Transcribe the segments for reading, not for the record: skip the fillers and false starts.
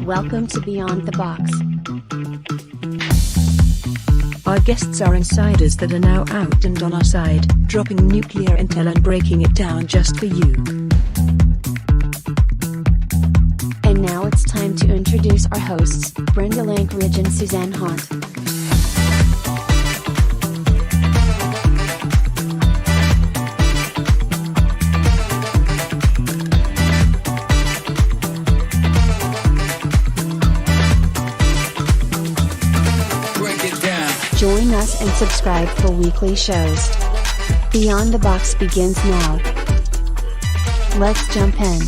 Welcome to Beyond the Box. Our guests are insiders that are now out and on our side, dropping nuclear intel and breaking it down just for you. And now it's time to introduce our hosts, Brenda Lankridge and Suzanne Haunt. Join us and subscribe for weekly shows. Beyond the Box begins now. Let's jump in.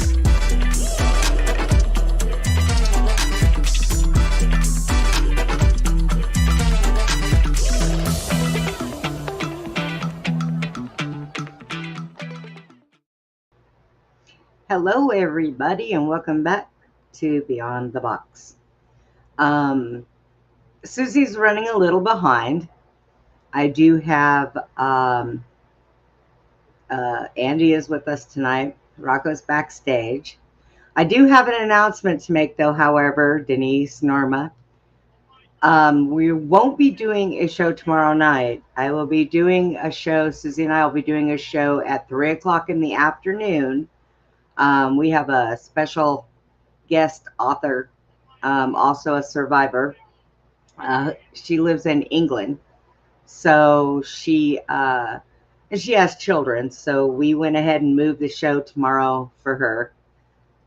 Hello everybody and welcome back to Beyond the Box. Susie's running a little behind. I do have Andy is with us tonight. Rocco's backstage. I do have an announcement to make though, however, Denise, Norma. We won't be doing a show tomorrow night. I will be doing a show, Susie and I will be doing a show at 3 o'clock in the afternoon. We have a special guest author, also a survivor. She lives in England, so she has children, so we went ahead and moved the show tomorrow for her,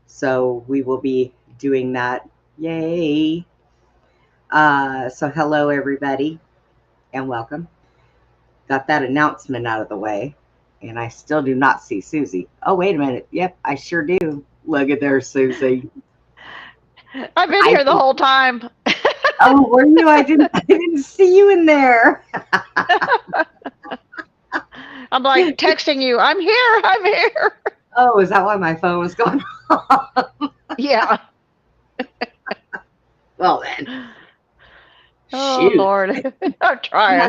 so we will be doing that. Yay. So hello everybody and welcome. Got that announcement out of the way, and I still do not see Susie. Oh, wait a minute. Yep, I sure do. Look at there, Susie. I've been here the whole time. Oh, were you? I didn't see you in there. I'm like texting you. I'm here. Oh, is that why my phone was going off? Yeah. Well then. Oh, shoot. Lord. I'm trying.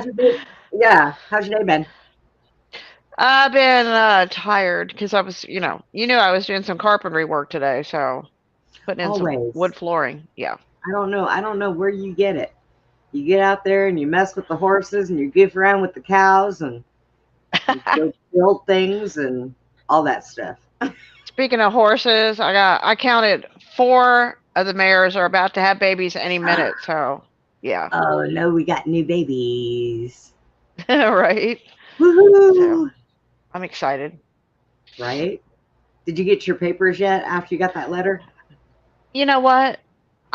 How's your day been? I've been tired because I was, you knew I was doing some carpentry work today, so putting in some wood flooring. Yeah. I don't know where you get it. You get out there and you mess with the horses and you goof around with the cows and you go build things and all that stuff. Speaking of horses, I counted 4 of the mares are about to have babies any minute. So yeah. Oh no, we got new babies. Right. Woohoo! So, I'm excited. Right? Did you get your papers yet after you got that letter? You know what?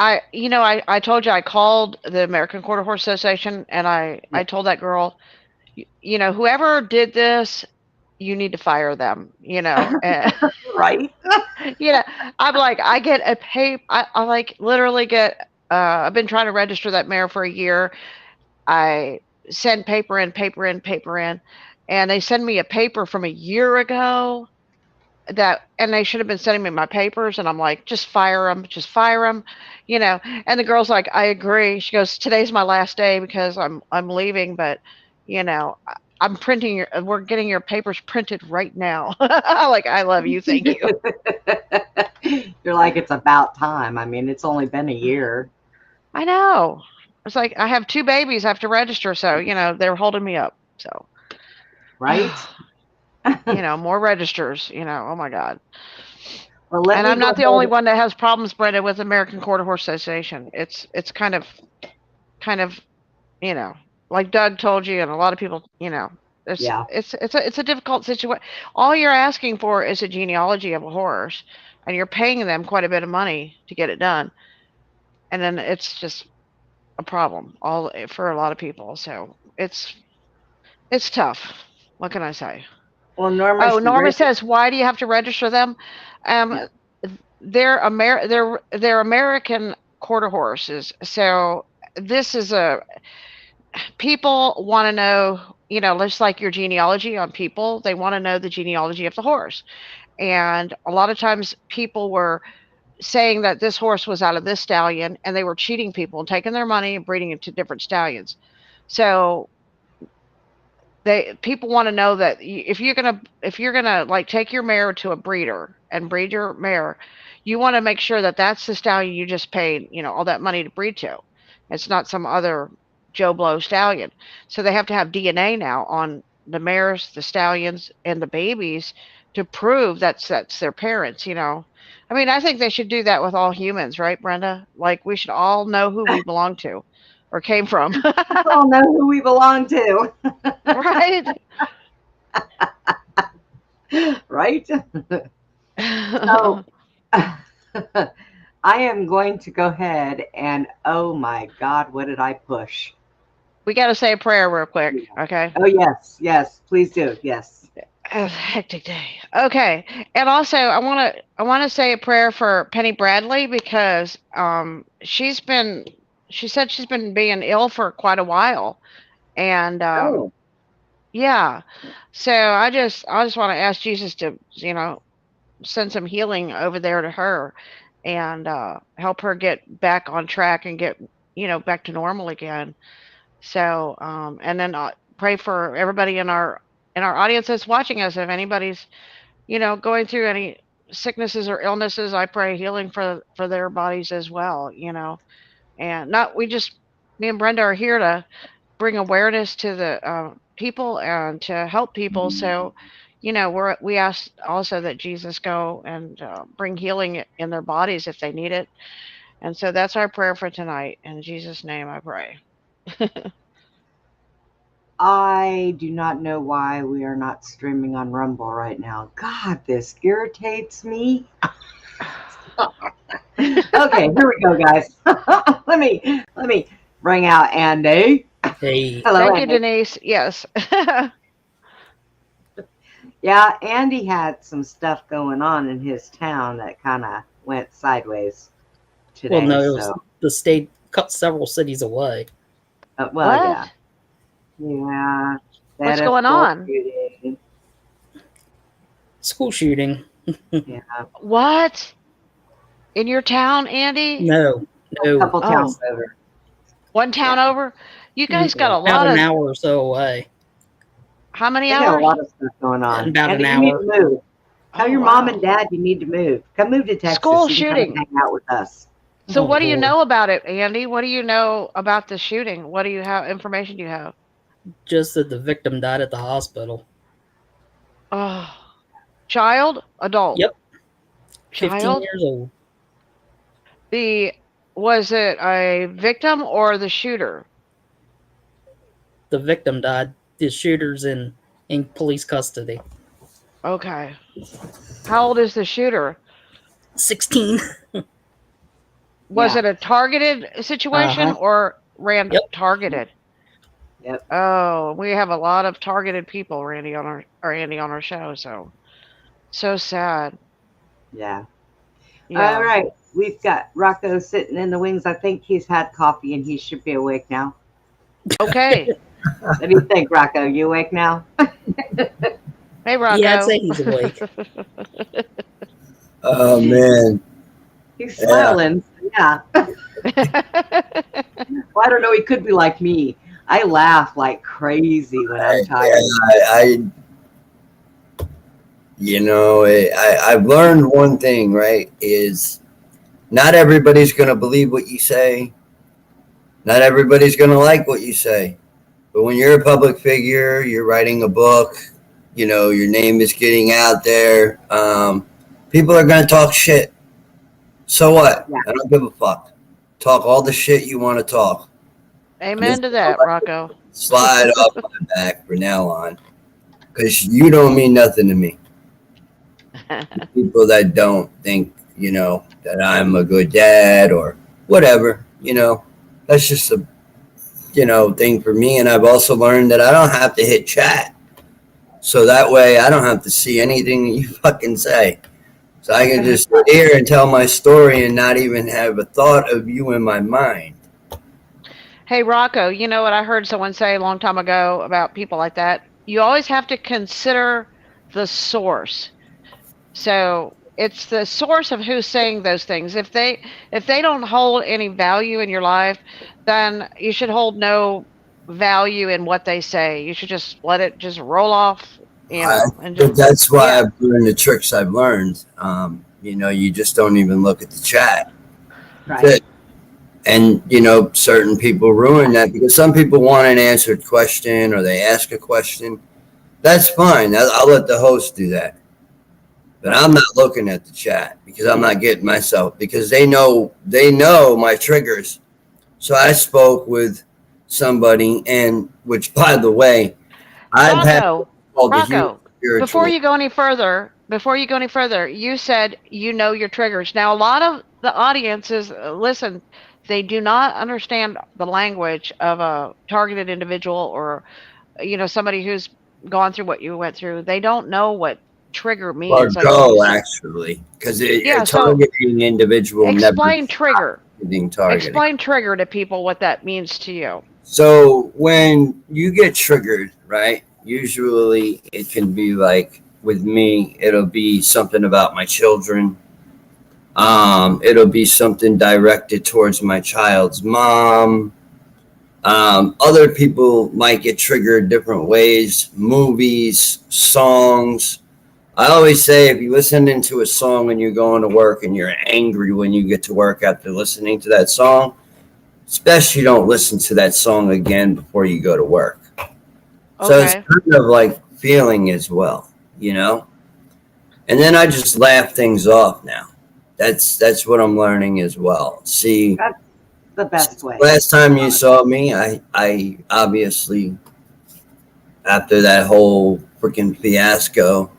I told you I called the American Quarter Horse Association and I told that girl, whoever did this, you need to fire them, And, right. I'm like, I get a paper. I like literally get, I've been trying to register that mare for a year. I send paper in, and they send me a paper from a year ago and they should have been sending me my papers, and I'm like, just fire them, and the girl's like, I agree. She goes, today's my last day because I'm leaving, but I'm printing we're getting your papers printed right now. Like, I love you, thank you. You're like, it's about time. I mean, it's only been a year. I know. It's like, I have 2 babies I have to register, so they're holding me up, so right. More registers, oh my God. Well, and I'm not the only one that has problems, Brenda, with American Quarter Horse Association. It's kind of, like Doug told you, and a lot of people, it's a difficult situation. All you're asking for is a genealogy of a horse, and you're paying them quite a bit of money to get it done. And then it's just a problem for a lot of people. So it's tough. What can I say? Well, Norma says, why do you have to register them? They're American quarter horses. So this is people want to know, just like your genealogy on people, they want to know the genealogy of the horse. And a lot of times people were saying that this horse was out of this stallion, and they were cheating people and taking their money and breeding it to different stallions. So People want to know that if you're gonna like take your mare to a breeder and breed your mare, you want to make sure that that's the stallion you just paid all that money to breed to. It's not some other Joe Blow stallion. So they have to have DNA now on the mares, the stallions, and the babies to prove that's their parents. I mean, I think they should do that with all humans, right, Brenda? Like we should all know who we belong to or came from. We all know who we belong to, Right? right? So I am going to go ahead and, oh my God, what did I push? We got to say a prayer real quick, okay? Oh, yes, please do. Yes. Hectic day. Okay, and also I want to say a prayer for Penny Bradley because she said she's been being ill for quite a while, and Oh, yeah, so I just want to ask Jesus to send some healing over there to her, and help her get back on track and get back to normal again. So, and then pray for everybody in our audience that's watching us. If anybody's, going through any sicknesses or illnesses, I pray healing for their bodies as well. And not we just me and Brenda are here to bring awareness to the people and to help people. So, we ask also that Jesus go and bring healing in their bodies if they need it. And so that's our prayer for tonight. In Jesus' name, I pray. I do not know why we are not streaming on Rumble right now. God, this irritates me. Okay, here we go, guys. let me bring out Andy. Hey, Hello, Thank you, Andy. Denise. Yes. Yeah, Andy had some stuff going on in his town that kind of went sideways today. well, no, it was So, the state cut several cities away. well, What? yeah. What's That going school on? shooting. School shooting. Yeah, What? In your town, Andy? No, a no, couple Oh, towns over. one town over? You guys got a about lot an of. hour or so away. How many They got a hours? lot of stuff going on. About Andy, an you need hour. to move. Tell Oh, your mom and wow. dad you need to move. Come move to Texas School so you can come and shooting. hang out with us. So Oh, what do you Lord. know about it, Andy? What do you know about the shooting? What do you have information do you have? Just that the victim died at the hospital. Oh, child, adult, Yep, 15 child. years old. The Was it a victim or the shooter? The victim died. The shooter's in police custody. Okay. How old is the shooter? 16. Was Yeah. it a targeted situation Uh-huh. or random Yep. targeted? Yep. Oh, we have a lot of targeted people, Randy, on our show. So sad. Yeah. Yeah. All right. We've got Rocco sitting in the wings. I think he's had coffee and he should be awake now. Okay. What do you think, Rocco? You awake now? Hey, Rocco. Yeah, I'd say he's awake. Oh man, He's Yeah. smiling. Yeah. Well, I don't know. He could be like me. I laugh like crazy when I'm tired. I've learned one thing, right? Is not everybody's gonna believe what you say. Not everybody's gonna like what you say. But when you're a public figure, you're writing a book. Your name is getting out there. People are gonna talk shit. So what? Yeah. I don't give a fuck. Talk all the shit you want to talk. Amen to that, Rocco. Slide off my back from now on, because you don't mean nothing to me. People that don't think, that I'm a good dad or whatever, that's just a, thing for me. And I've also learned that I don't have to hit chat. So that way I don't have to see anything that you fucking say. So I can just sit here and tell my story and not even have a thought of you in my mind. Hey, Rocco, you know what I heard someone say a long time ago about people like that? You always have to consider the source. So it's the source of who's saying those things. If they don't hold any value in your life, then you should hold no value in what they say. You should just let it just roll off, and But just, that's why yeah. I've learned the tricks I've learned. You just don't even look at the chat. That's Right. it. And, certain people ruin that because some people want an answered question or they ask a question. That's fine. I'll let the host do that. But I'm not looking at the chat because I'm not getting myself, because they know my triggers. So I spoke with somebody, and which, by the way, I've had called the human Rocco, before spiritual. you go any further, you said you know your triggers. Now, a lot of the audiences, listen, they do not understand the language of a targeted individual, or somebody who's gone through what you went through. They don't know what trigger Or means. Like when you go, say, actually, because yeah, so targeting individual never explain trigger. being targeted. Explain trigger to people, what that means to you. So when you get triggered, right, usually it can be like, with me, it'll be something about my children. It'll be something directed towards my child's mom. Other people might get triggered different ways, movies, songs. I always say, if you listen into a song when you're going to work and you're angry when you get to work after listening to that song, it's best you don't listen to that song again before you go to work. So it's Okay. kind of like feeling as well, And then I just laugh things off now. That's what I'm learning as well. See, That's the best way. last time you saw me, I obviously, after that whole freaking fiasco,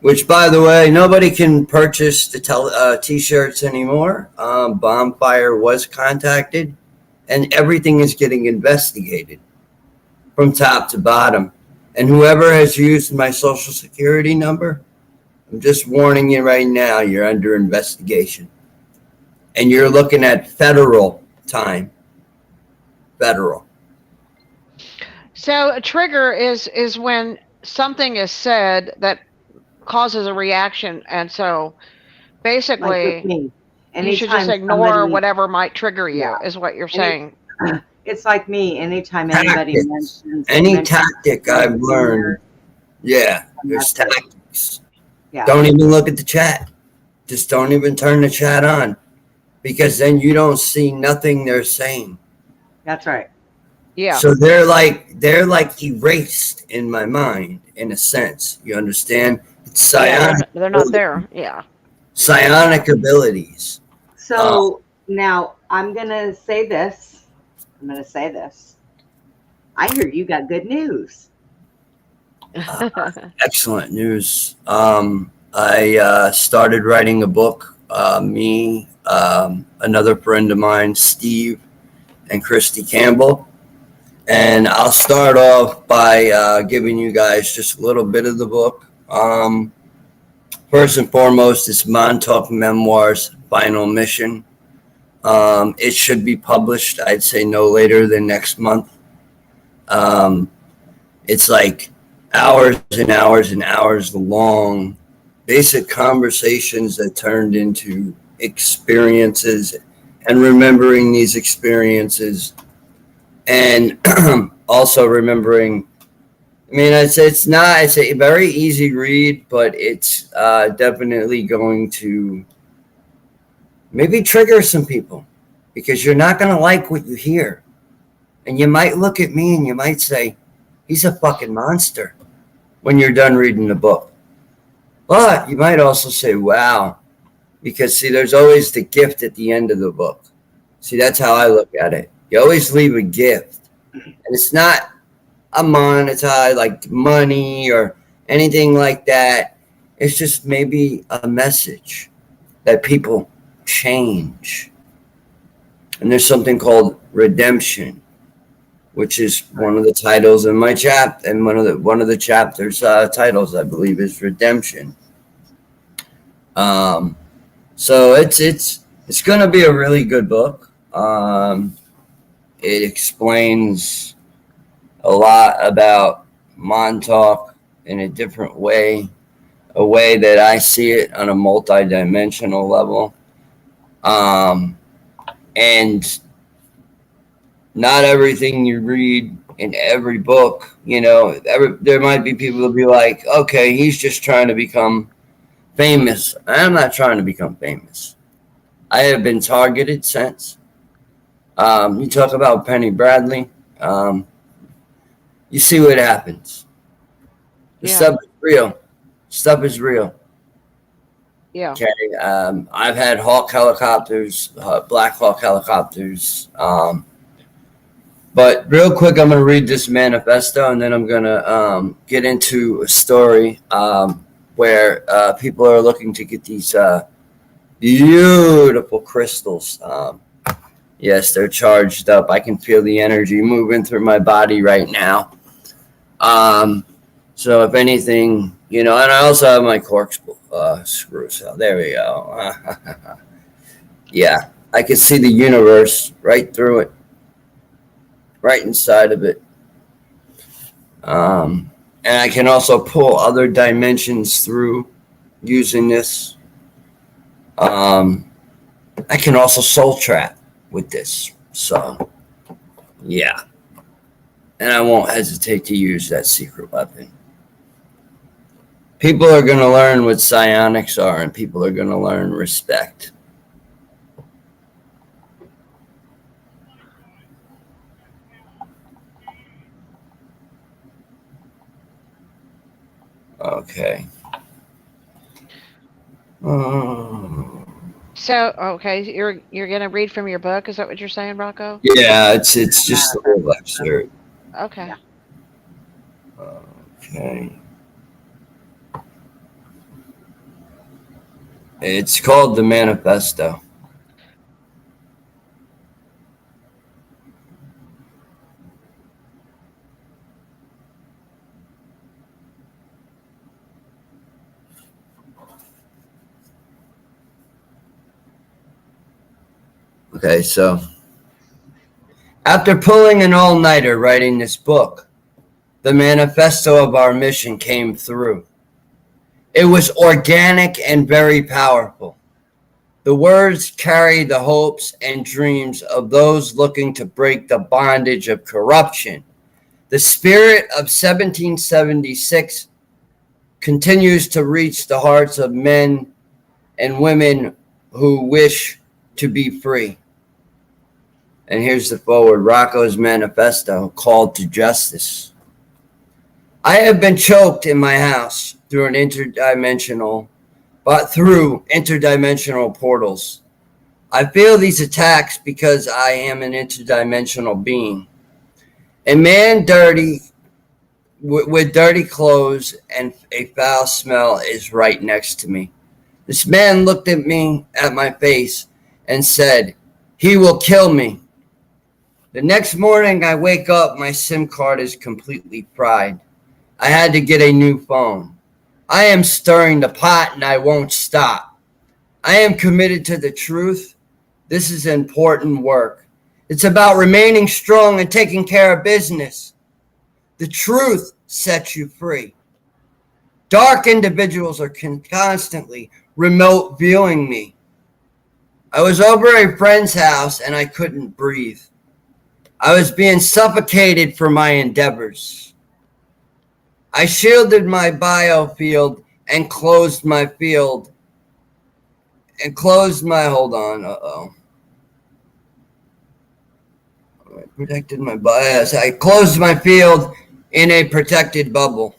which, by the way, nobody can purchase the t-shirts anymore. Bonfire was contacted, and everything is getting investigated from top to bottom. And whoever has used my social security number, I'm just warning you right now, you're under investigation. And you're looking at federal time. Federal. So a trigger is when something is said that causes a reaction, and so Like with basically me. you should just Anytime ignore somebody, whatever might trigger you, yeah. is what you're Any, saying. it's like me. Anytime anybody Tactics. Any tactic I've learned, yeah, there's that's it. tactics. Yeah. Don't even look at the chat. Just don't even turn the chat on, because then you don't see nothing they're saying. That's right. Yeah. So they're like erased in my mind, in a sense. You understand? It's psionic. They're not there. Yeah. Psionic abilities. So now I'm gonna say this. I hear you got good news. Excellent news. I started writing a book. Me, another friend of mine, Steve, and Christy Campbell. And I'll start off by giving you guys just a little bit of the book. First and foremost, it's MONTAUK Memoirs, Final Mission. It should be published, I'd say, no later than next month. It's like hours and hours and hours long, basic conversations that turned into experiences, and remembering these experiences, and also remembering. I mean, it's a very easy read, but it's definitely going to maybe trigger some people, because you're not going to like what you hear. And you might look at me and you might say, he's a fucking monster, when you're done reading the book. But you might also say, wow, because see, there's always the gift at the end of the book. See, that's how I look at it. You always leave a gift. And it's not a monetized, like money or anything like that. It's just maybe a message that people change. And there's something called redemption, which is one of the titles in my chapter, and one of the chapters titles, I believe, is redemption. So it's going to be a really good book. It explains a lot about MONTAUK in a different way, a way that I see it on a multi-dimensional level. And not everything you read in every book, there might be people who'll be like, okay, he's just trying to become famous. I'm not trying to become famous. I have been targeted since. You talk about Penny Bradley. You see what happens. The stuff is real. Stuff is real. Yeah. Okay. I've had Hawk helicopters, Black Hawk helicopters. But real quick, I'm going to read this manifesto, and then I'm going to get into a story where people are looking to get these beautiful crystals. Yes, they're charged up. I can feel the energy moving through my body right now. So if anything, and I also have my corkscrew screw. So there we go. Yeah, I can see the universe right through it. Right inside of it. And I can also pull other dimensions through using this. I can also soul trap with this. So, yeah. And I won't hesitate to use that secret weapon. People are going to learn what psionics are, and people are going to learn respect. Okay. So, okay, you're gonna read from your book? Is that what you're saying, Rocco? Yeah, it's just a little excerpt. Okay. Okay. It's called the Manifesto. Okay, so after pulling an all-nighter writing this book, the manifesto of our mission came through. It was organic and very powerful. The words carry the hopes and dreams of those looking to break the bondage of corruption. The spirit of 1776 continues to reach the hearts of men and women who wish to be free. And here's the forward, Rocko's manifesto, called to justice. I have been choked in my house through interdimensional portals. I feel these attacks because I am an interdimensional being. A man with dirty clothes and a foul smell is right next to me. This man looked at me, at my face, and said, "He will kill me." The next morning I wake up, my SIM card is completely fried. I had to get a new phone. I am stirring the pot and I won't stop. I am committed to the truth. This is important work. It's about remaining strong and taking care of business. The truth sets you free. Dark individuals are constantly remote viewing me. I was over a friend's house and I couldn't breathe. I was being suffocated for my endeavors. I shielded my biofield and closed my field. I protected my bias. I closed my field in a protected bubble.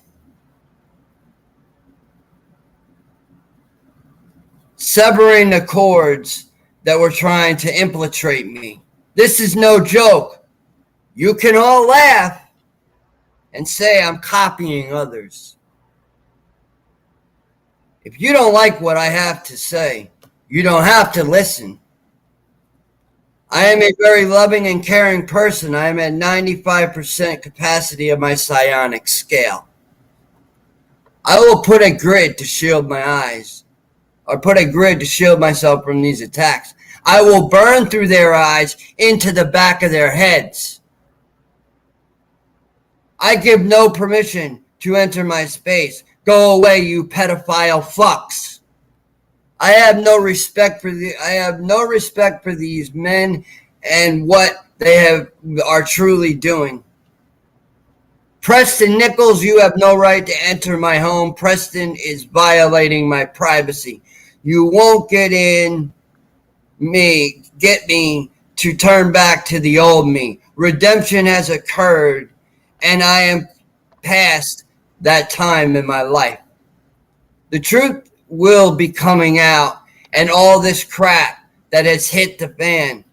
Severing the cords that were trying to infiltrate me. This is no joke. You can all laugh and say I'm copying others. If you don't like what I have to say, you don't have to listen. I am a very loving and caring person. I am at 95% capacity of my psionic scale. I will put a grid to shield my eyes, or put a grid to shield myself from these attacks. I will burn through their eyes into the back of their heads. I give no permission to enter my space. Go away, you pedophile fucks. I have no respect for these men and what are truly doing. Preston Nichols, you have no right to enter my home. Preston is violating my privacy. You won't get me to turn back to the old me. Redemption has occurred, and I am past that time in my life. The truth will be coming out, and all this crap that has hit the fan.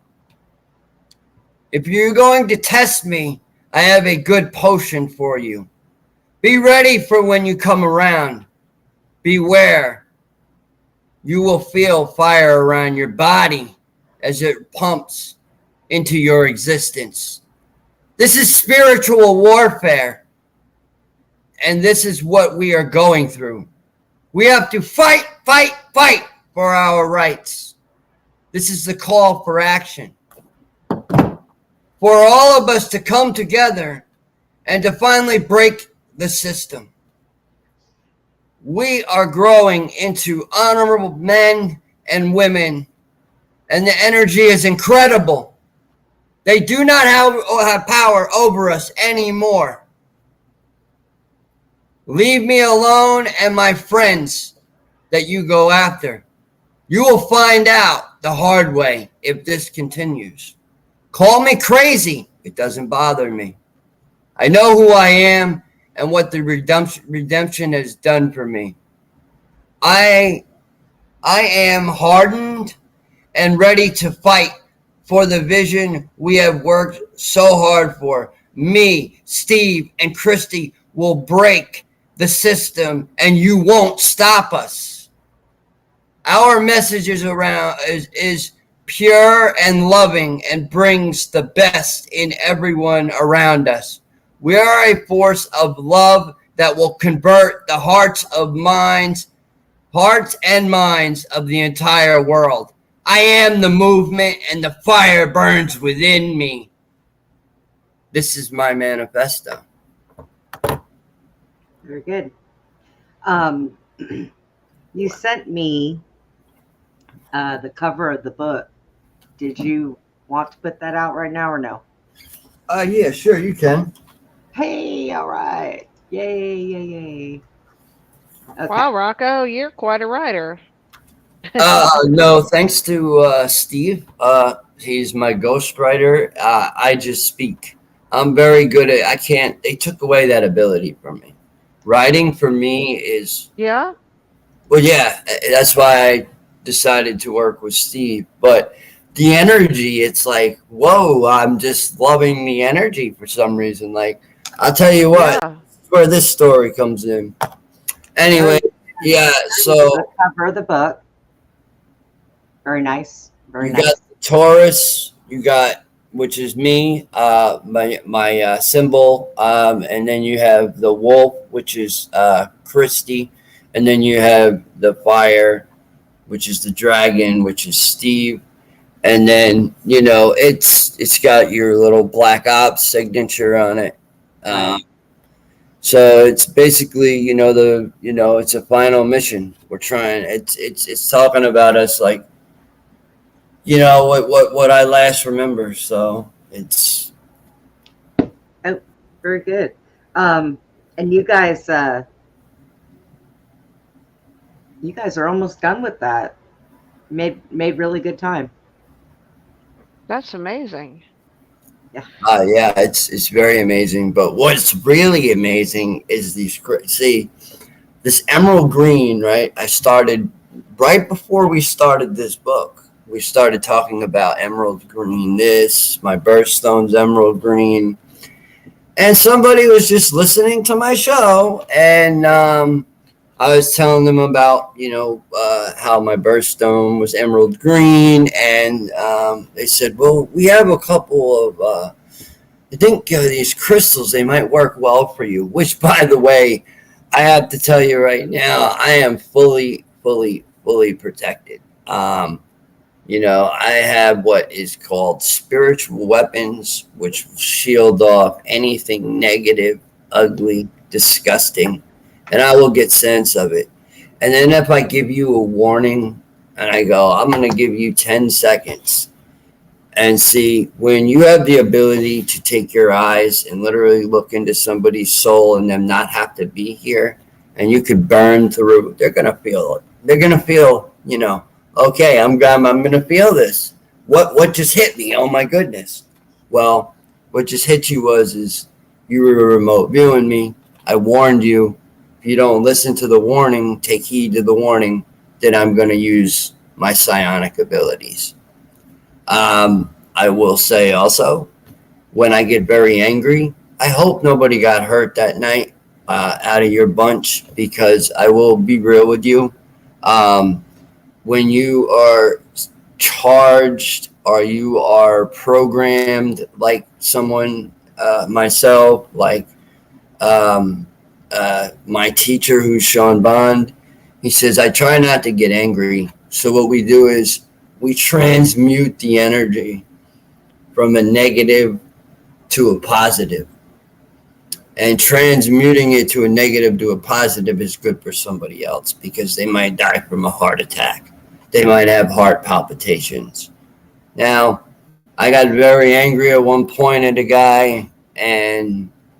If you're going to test me, I have a good potion for you. Be ready for when you come around. Beware. You will feel fire around your body as it pumps into your existence. This is spiritual warfare, and this is what we are going through. We have to fight for our rights. This is the call for action. For all of us to come together and to finally break the system. We are growing into honorable men and women, and the energy is incredible. They do not have power over us anymore. Leave me alone and my friends that you go after. You will find out the hard way if this continues. Call me crazy. It doesn't bother me. I know who I am and what the redemption has done for me. I am hardened and ready to fight for the vision we have worked so hard for. Me, Steve, and Christy will break the system, and you won't stop us. Our message is pure and loving and brings the best in everyone around us. We are a force of love that will convert the hearts and minds of the entire world. I am the movement, and the fire burns within me. This is my manifesto. Very good. You sent me the cover of the book. Did you want to put that out right now or no? Yeah, sure, you can. Hey, all right. Yay. Okay. Wow, Rocco, you're quite a writer. No, thanks to Steve. He's my ghostwriter. I just speak. I'm very good at. They took away that ability from me. Writing for me is. Yeah. Well, yeah, that's why I decided to work with Steve. But the energy, it's like, whoa! I'm just loving the energy for some reason. Like, I'll tell you what. Yeah. Where this story comes in. Anyway, yeah. So the cover of the book. Very nice. You got the Taurus, which is me, my symbol, and then you have the wolf, which is Christy, and then you have the fire, which is the dragon, which is Steve, and then it's got your little Black Ops signature on it. So it's basically it's a final mission. We're trying. It's talking about us like. What I last remember. So it's very good. And you guys are almost done with that. Made really good time. That's amazing. Yeah. Yeah, it's very amazing. But what's really amazing is this emerald green, right? I started right before we started this book. We started talking about emerald green, my birthstone's emerald green. And somebody was just listening to my show, and I was telling them about, how my birthstone was emerald green. And they said, well, we have a couple of, I think these crystals, they might work well for you, which, by the way, I have to tell you right now, I am fully protected. I have what is called spiritual weapons, which shield off anything negative, ugly, disgusting, and I will get sense of it. And then if I give you a warning and I go, I'm going to give you 10 seconds, And see, when you have the ability to take your eyes and literally look into somebody's soul and them not have to be here, and you could burn through, they're gonna feel it. They're gonna feel, okay, I'm gonna feel this. What just hit me? Oh my goodness. Well, what just hit you is you were remote viewing me. I warned you. If you don't listen to the warning, take heed to the warning, then I'm gonna use my psionic abilities. I will say also, when I get very angry, I hope nobody got hurt that night out of your bunch, because I will be real with you. When you are charged or you are programmed like someone, myself, like my teacher, who's Sean Bond, he says, I try not to get angry. So what we do is we transmute the energy from a negative to a positive. And transmuting it to a negative to a positive is good for somebody else, because they might die from a heart attack. They might have heart palpitations. Now, I got very angry at one point at a guy,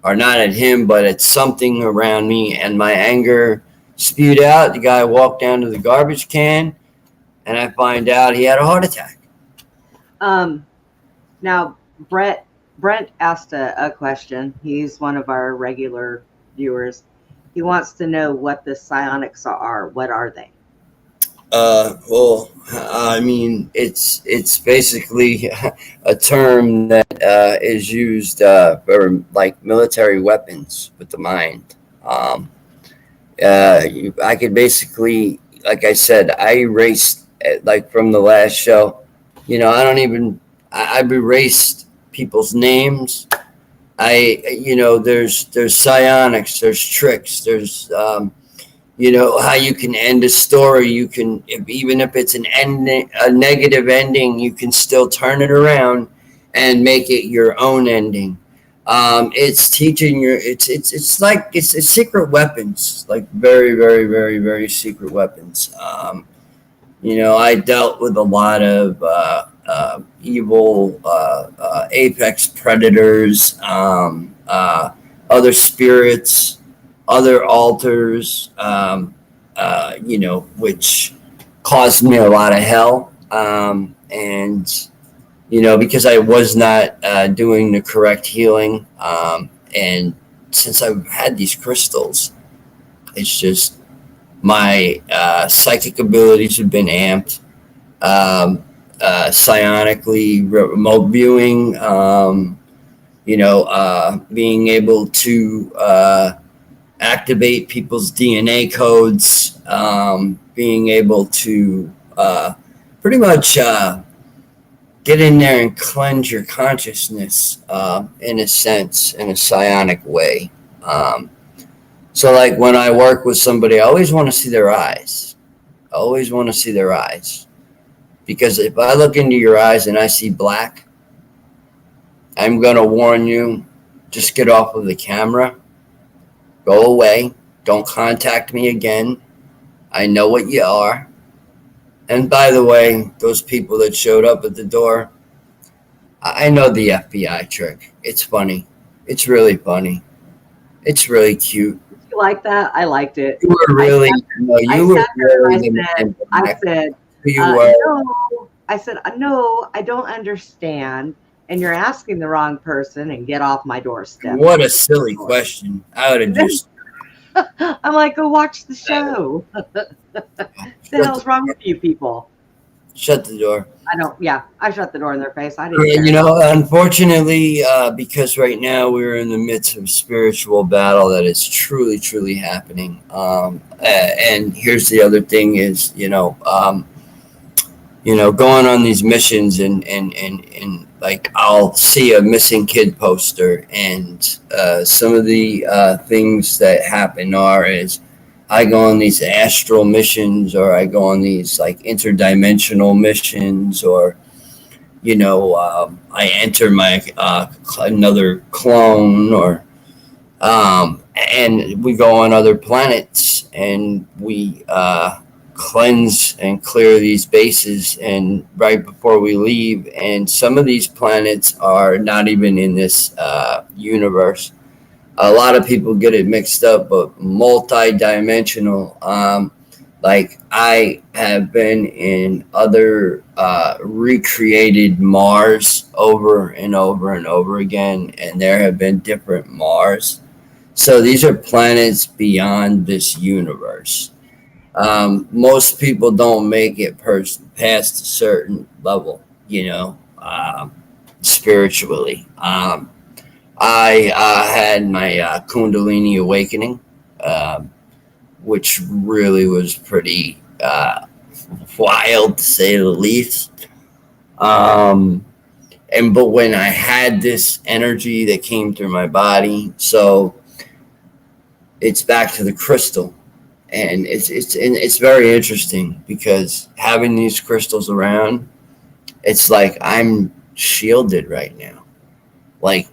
or not at him, but at something around me, and my anger spewed out. The guy walked down to the garbage can, and I find out he had a heart attack. Now, Brent asked a question. He's one of our regular viewers. He wants to know what the psionics are. What are they? Well, I mean, it's basically a term that is used for like military weapons with the mind. I could basically, like I said, I erased, like from the last show, I've erased people's names. There's psionics, there's tricks, there's, how you can end a story. You can, even if it's a negative ending, you can still turn it around and make it your own ending. It's teaching it's like, it's secret weapons, like very, very, very, very secret weapons. I dealt with a lot of evil apex predators, other spirits, other altars, which caused me a lot of hell. Because I was not doing the correct healing. And since I've had these crystals, it's just my psychic abilities have been amped. Psionically, remote viewing, being able to activate people's DNA codes, being able to pretty much get in there and cleanse your consciousness, in a sense, in a psionic way. So like when I work with somebody, I always want to see their eyes. I always want to see their eyes. Because if I look into your eyes and I see black, I'm going to warn you, just get off of the camera. Go away. Don't contact me again. I know what you are. And by the way, those people that showed up at the door, I know the FBI trick. It's funny. It's really funny. It's really cute. You like that? I liked it. You were really, I said, no. I said, no, I don't understand. And you're asking the wrong person, and get off my doorstep. What a silly question. I would have just. I'm like, go watch the show. What the hell's wrong with you people? Shut the door. I shut the door in their face. I didn't care. Unfortunately, because right now we're in the midst of spiritual battle that is truly, truly happening. And here's the other thing is, going on these missions and like I'll see a missing kid poster, and some of the things that happen is I go on these astral missions, or I go on these like interdimensional missions, or I enter my another clone, or and we go on other planets, and we cleanse and clear these bases and right before we leave. And some of these planets are not even in this universe. A lot of people get it mixed up, but multi-dimensional. Like I have been in other recreated Mars over and over and over again, and there have been different Mars. So these are planets beyond this universe. Most people don't make it past a certain level, spiritually. I had my Kundalini awakening, which really was pretty wild to say the least. But when I had this energy that came through my body, so it's back to the crystal. And it's very interesting because having these crystals around, it's like I'm shielded right now. Like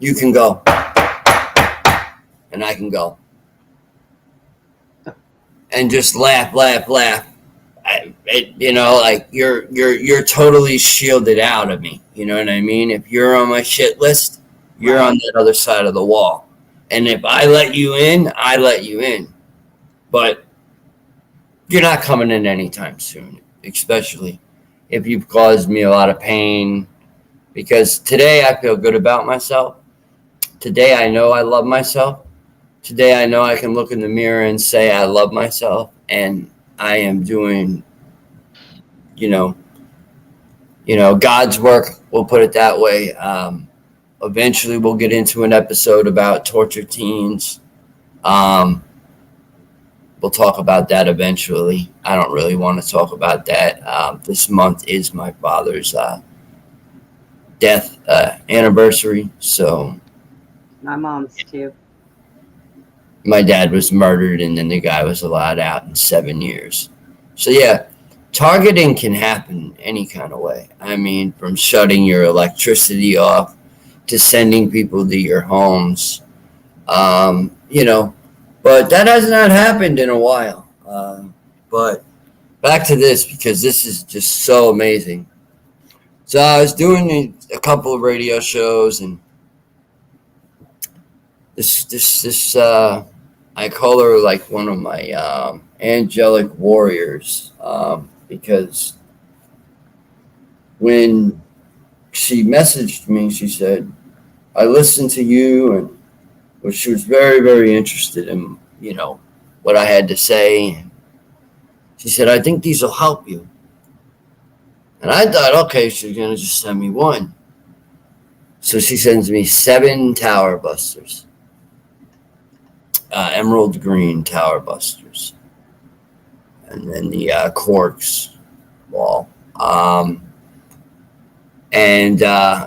you can go, and I can go, and just laugh. Like you're totally shielded out of me. You know what I mean? If you're on my shit list, you're on that other side of the wall. And if I let you in, I let you in. But you're not coming in anytime soon, especially if you've caused me a lot of pain. Because today I feel good about myself. Today I know I love myself. Today I know I can look in the mirror and say I love myself. And I am doing, God's work. We'll put it that way. Eventually we'll get into an episode about tortured teens. We'll talk about that eventually. I don't really want to talk about that. This month is my father's death anniversary. So My mom's too. my dad was murdered, and then the guy was allowed out in 7 years. So yeah, targeting can happen any kind of way. I mean, from shutting your electricity off to sending people to your homes. But that has not happened in a while. But back to this, because this is just so amazing. So I was doing a couple of radio shows, and this I call her like one of my angelic warriors, because when she messaged me, she said, I listened to you, and she was very, very interested in, what I had to say. She said, I think these will help you. And I thought, okay, she's going to just send me one. So she sends me 7 Tower Busters. Emerald green Tower Busters. And then the Quarks ball.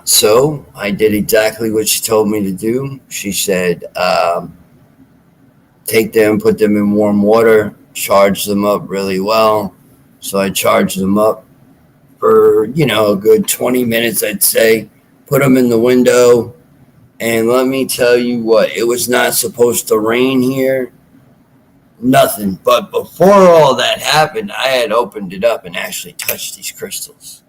So I did exactly what she told me to do. She said, take them, put them in warm water, charge them up really well. So I charged them up for, a good 20 minutes, I'd say. Put them in the window. And let me tell you what, it was not supposed to rain here. Nothing. But before all that happened, I had opened it up and actually touched these crystals.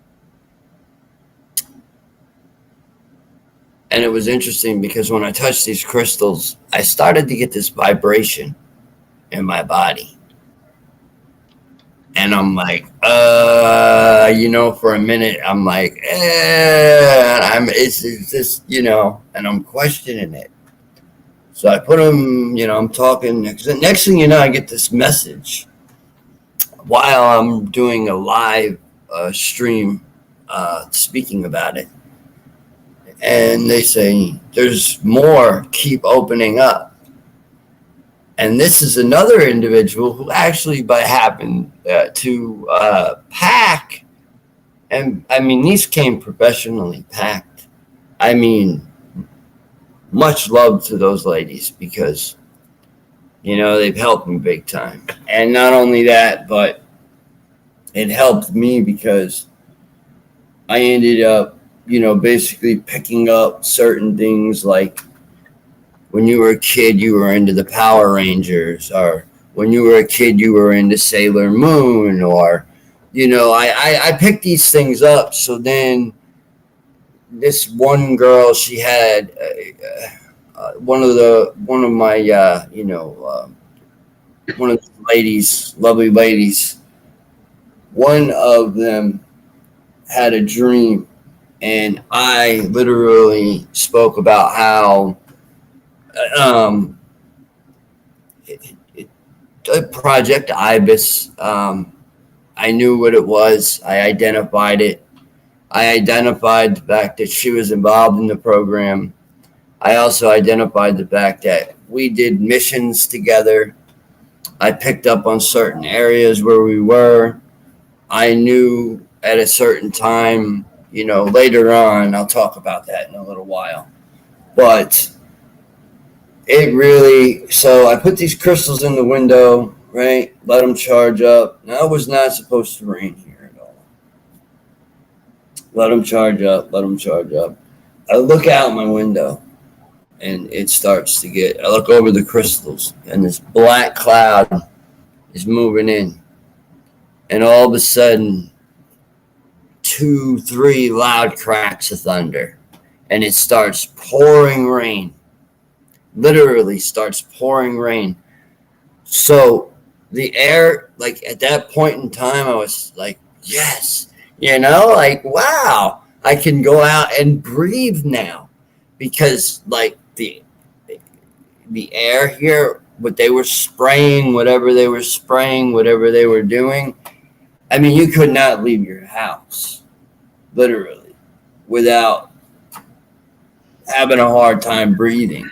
And it was interesting because when I touched these crystals, I started to get this vibration in my body. And I'm like, for a minute, I'm like, it's this, and I'm questioning it. So I put them, I'm talking. Next thing you know, I get this message while I'm doing a live stream speaking about it. And they say, there's more, keep opening up. And this is another individual who actually happened to pack. And I mean, these came professionally packed. I mean, much love to those ladies because, they've helped me big time. And not only that, but it helped me because I ended up, basically picking up certain things like when you were a kid, you were into the Power Rangers, or when you were a kid, you were into Sailor Moon, or, I picked these things up. So then this one girl, she had one of my, one of the ladies, lovely ladies, one of them had a dream, and I literally spoke about how Project Ibis, I knew what it was. I identified it. I identified the fact that she was involved in the program. I also identified the fact that we did missions together. I picked up on certain areas where we were. I knew at a certain time, later on, I'll talk about that in a little while. But it really, so I put these crystals in the window, right? Let them charge up. Now, it was not supposed to rain here at all. Let them charge up, let them charge up. I look out my window, and it starts to I look over the crystals, and this black cloud is moving in. And all of a sudden, 2, 3 loud cracks of thunder, and it starts pouring rain. Literally starts pouring rain. So the air, like at that point in time, I was like, yes, like, wow, I can go out and breathe now, because like the air here, what they were spraying, whatever they were spraying, whatever they were doing, I mean, you could not leave your house, literally, without having a hard time breathing.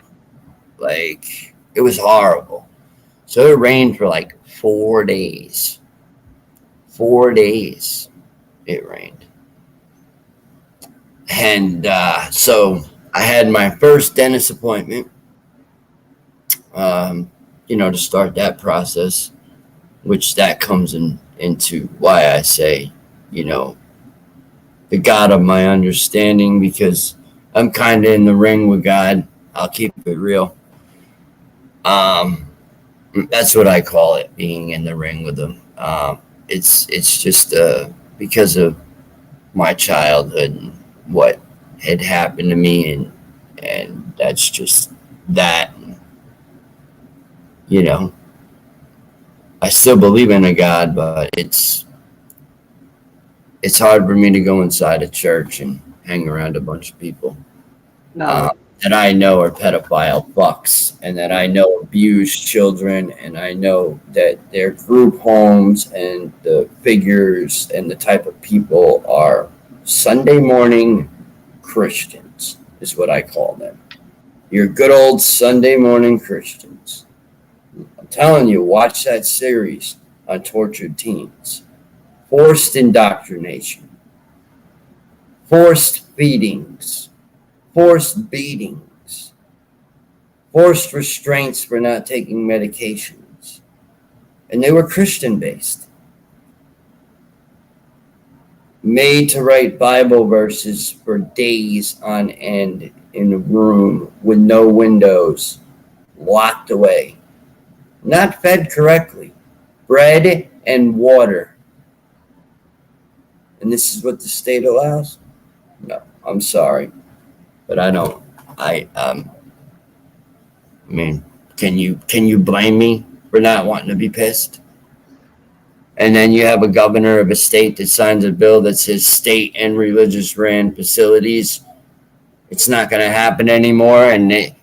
Like, it was horrible. So it rained for like 4 days. 4 days it rained. And so I had my first dentist appointment, to start that process, which that comes into why I say, the God of my understanding, because I'm kind of in the ring with God. I'll keep it real. That's what I call it, being in the ring with him. It's just because of my childhood and what had happened to me, and that's just that. I still believe in a God, but it's hard for me to go inside a church and hang around a bunch of people that I know are pedophile fucks, and that I know abuse children, and I know that their group homes and the figures and the type of people are Sunday morning Christians, is what I call them. Your good old Sunday morning Christians. I'm telling you, watch that series on tortured teens. Forced indoctrination. Forced feedings. Forced beatings. Forced restraints for not taking medications. And they were Christian-based. Made to write Bible verses for days on end in a room with no windows, locked away. Not fed correctly. Bread and water. And this is what the state allows? No, I'm sorry. But I don't. I mean, can you blame me for not wanting to be pissed? And then you have a governor of a state that signs a bill that says state and religious ran facilities. It's not going to happen anymore, and it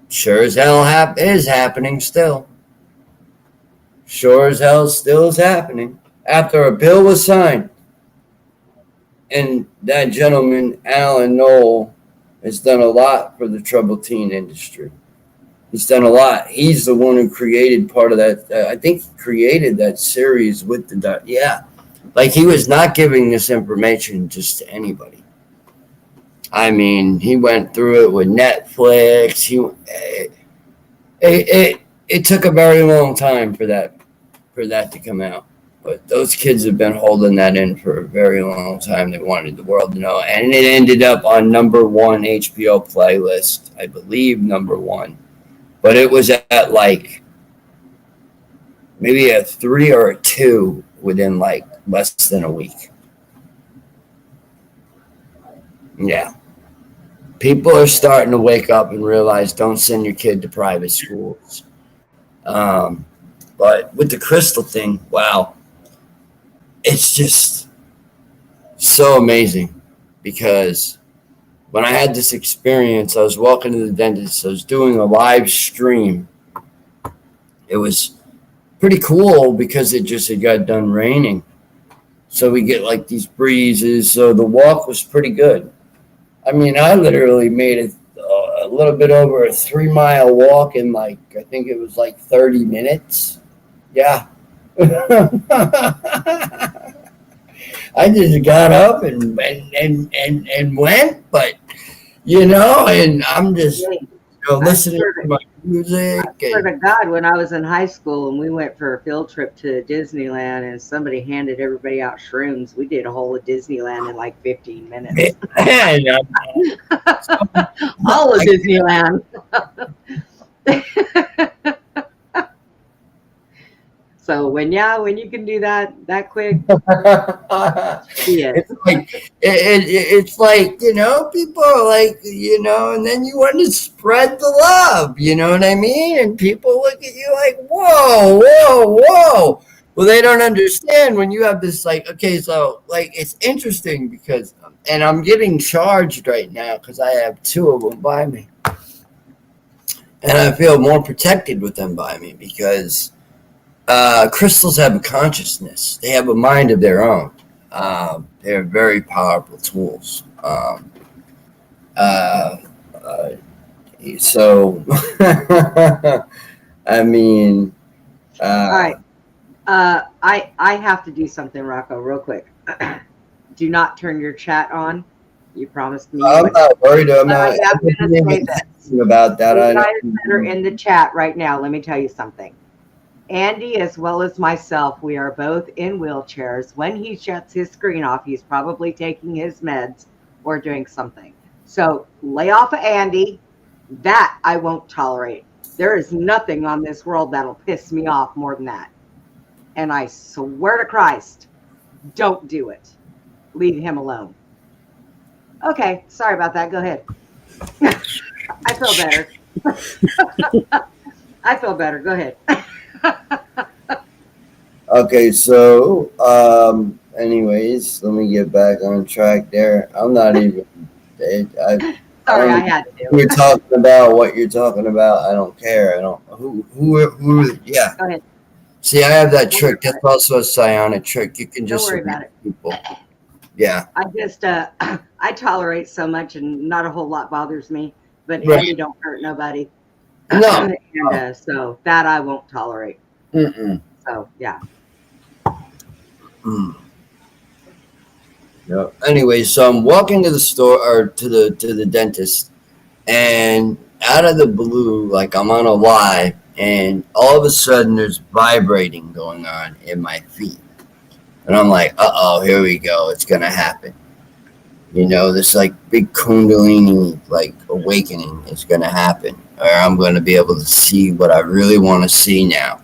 sure as hell is happening still. Sure as hell still is happening. After a bill was signed, and that gentleman, Alan Knoll, has done a lot for the troubled teen industry. He's done a lot. He's the one who created part of that. I think he created that series with the, yeah. Like, he was not giving this information just to anybody. I mean, he went through it with Netflix. It took a very long time for that to come out. But those kids have been holding that in for a very long time. They wanted the world to know. And it ended up on #1 HBO playlist. I believe #1. But it was at like maybe a 3 or a 2 within like less than a week. Yeah. People are starting to wake up and realize don't send your kid to private schools. But with the crystal thing, wow, it's just so amazing, because when I had this experience, I was walking to the dentist. I was doing a live stream. It was pretty cool because it just had got done raining. So we get like these breezes. So the walk was pretty good. I mean, I literally made it a little bit over a 3-mile walk in like, I think it was like 30 minutes. Yeah. I just got up and went, but and I'm just listening to my music. I swear to God, when I was in high school and we went for a field trip to Disneyland and somebody handed everybody out shrooms, we did a whole of Disneyland in like 15 minutes. All of Disneyland. So when you can do that quick, yeah. It's like people are like and then you want to spread the love, you know what I mean? And people look at you like, whoa. Well, they don't understand when you have this like, okay, so like it's interesting because, and I'm getting charged right now because I have 2 of them by me, and I feel more protected with them by me because. Crystals have a consciousness. They have a mind of their own. They're very powerful tools. So, I mean, all right. I have to do something, Rocko, real quick. Do not turn your chat on. You promised me. I'm not worried. I'm not going to say about that. You guys that are in the chat right now, let me tell you something. Andy, as well as myself, we are both in wheelchairs. When he shuts his screen off, he's probably taking his meds or doing something. So lay off of Andy. That I won't tolerate. There is nothing on this world that'll piss me off more than that. And I swear to Christ, don't do it. Leave him alone. Okay, sorry about that. Go ahead. I feel better. I feel better. Go ahead. Okay, so anyways, let me get back on track there. I'm not even Sorry, I had to. You're talking about what you're talking about. I don't care. I don't who yeah. Go ahead. See, I have that trick. That's also a psionic trick. You can just don't worry about it. People. Yeah. I just I tolerate so much and not a whole lot bothers me, but Right. Andy don't hurt nobody. No. And so that I won't tolerate. So yeah. No. Anyway, so I'm walking to the store or to the dentist, and out of the blue, like I'm on a live, and all of a sudden there's vibrating going on in my feet, and I'm like, here we go, it's gonna happen. This like big Kundalini like awakening is gonna happen, or I'm gonna be able to see what I really want to see now.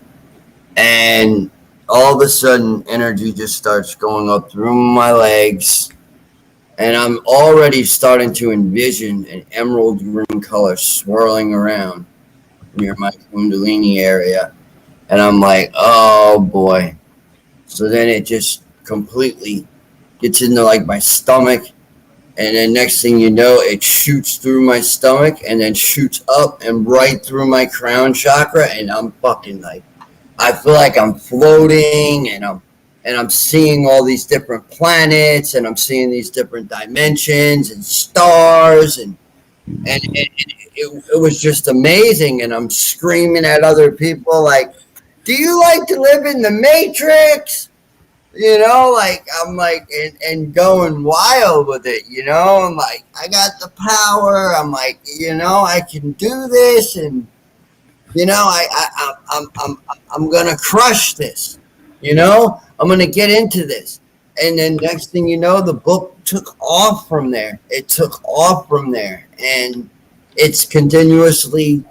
And all of a sudden, energy just starts going up through my legs, and I'm already starting to envision an emerald green color swirling around near my Kundalini area. And I'm like, oh boy. So then it just completely gets into like my stomach. And then next thing you know, it shoots through my stomach and then shoots up and right through my crown chakra. And I'm fucking like, I feel like I'm floating, and I'm seeing all these different planets, and I'm seeing these different dimensions and stars, and it was just amazing. And I'm screaming at other people like, do you like to live in the Matrix? I'm like, and going wild with it, I'm like, I got the power. I'm like, I can do this, and I'm gonna crush this. I'm gonna get into this. And then next thing you know, the book took off from there. It took off from there, and it's continuously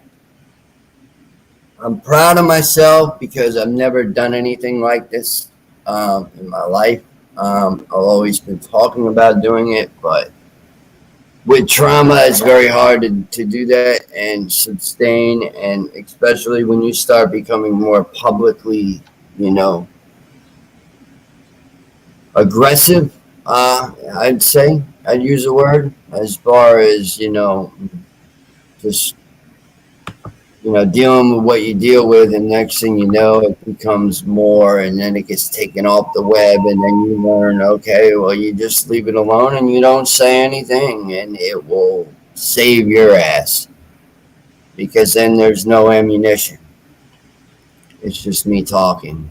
I'm proud of myself because I've never done anything like this in my life. I've always been talking about doing it, but with trauma, it's very hard to do that and sustain, and especially when you start becoming more publicly, you know, aggressive. I'd say I'd use a word as far as just dealing with what you deal with, and next thing you know, it becomes more, and then it gets taken off the web, and then you learn, okay, well, you just leave it alone and you don't say anything, and it will save your ass because then there's no ammunition. It's just me talking.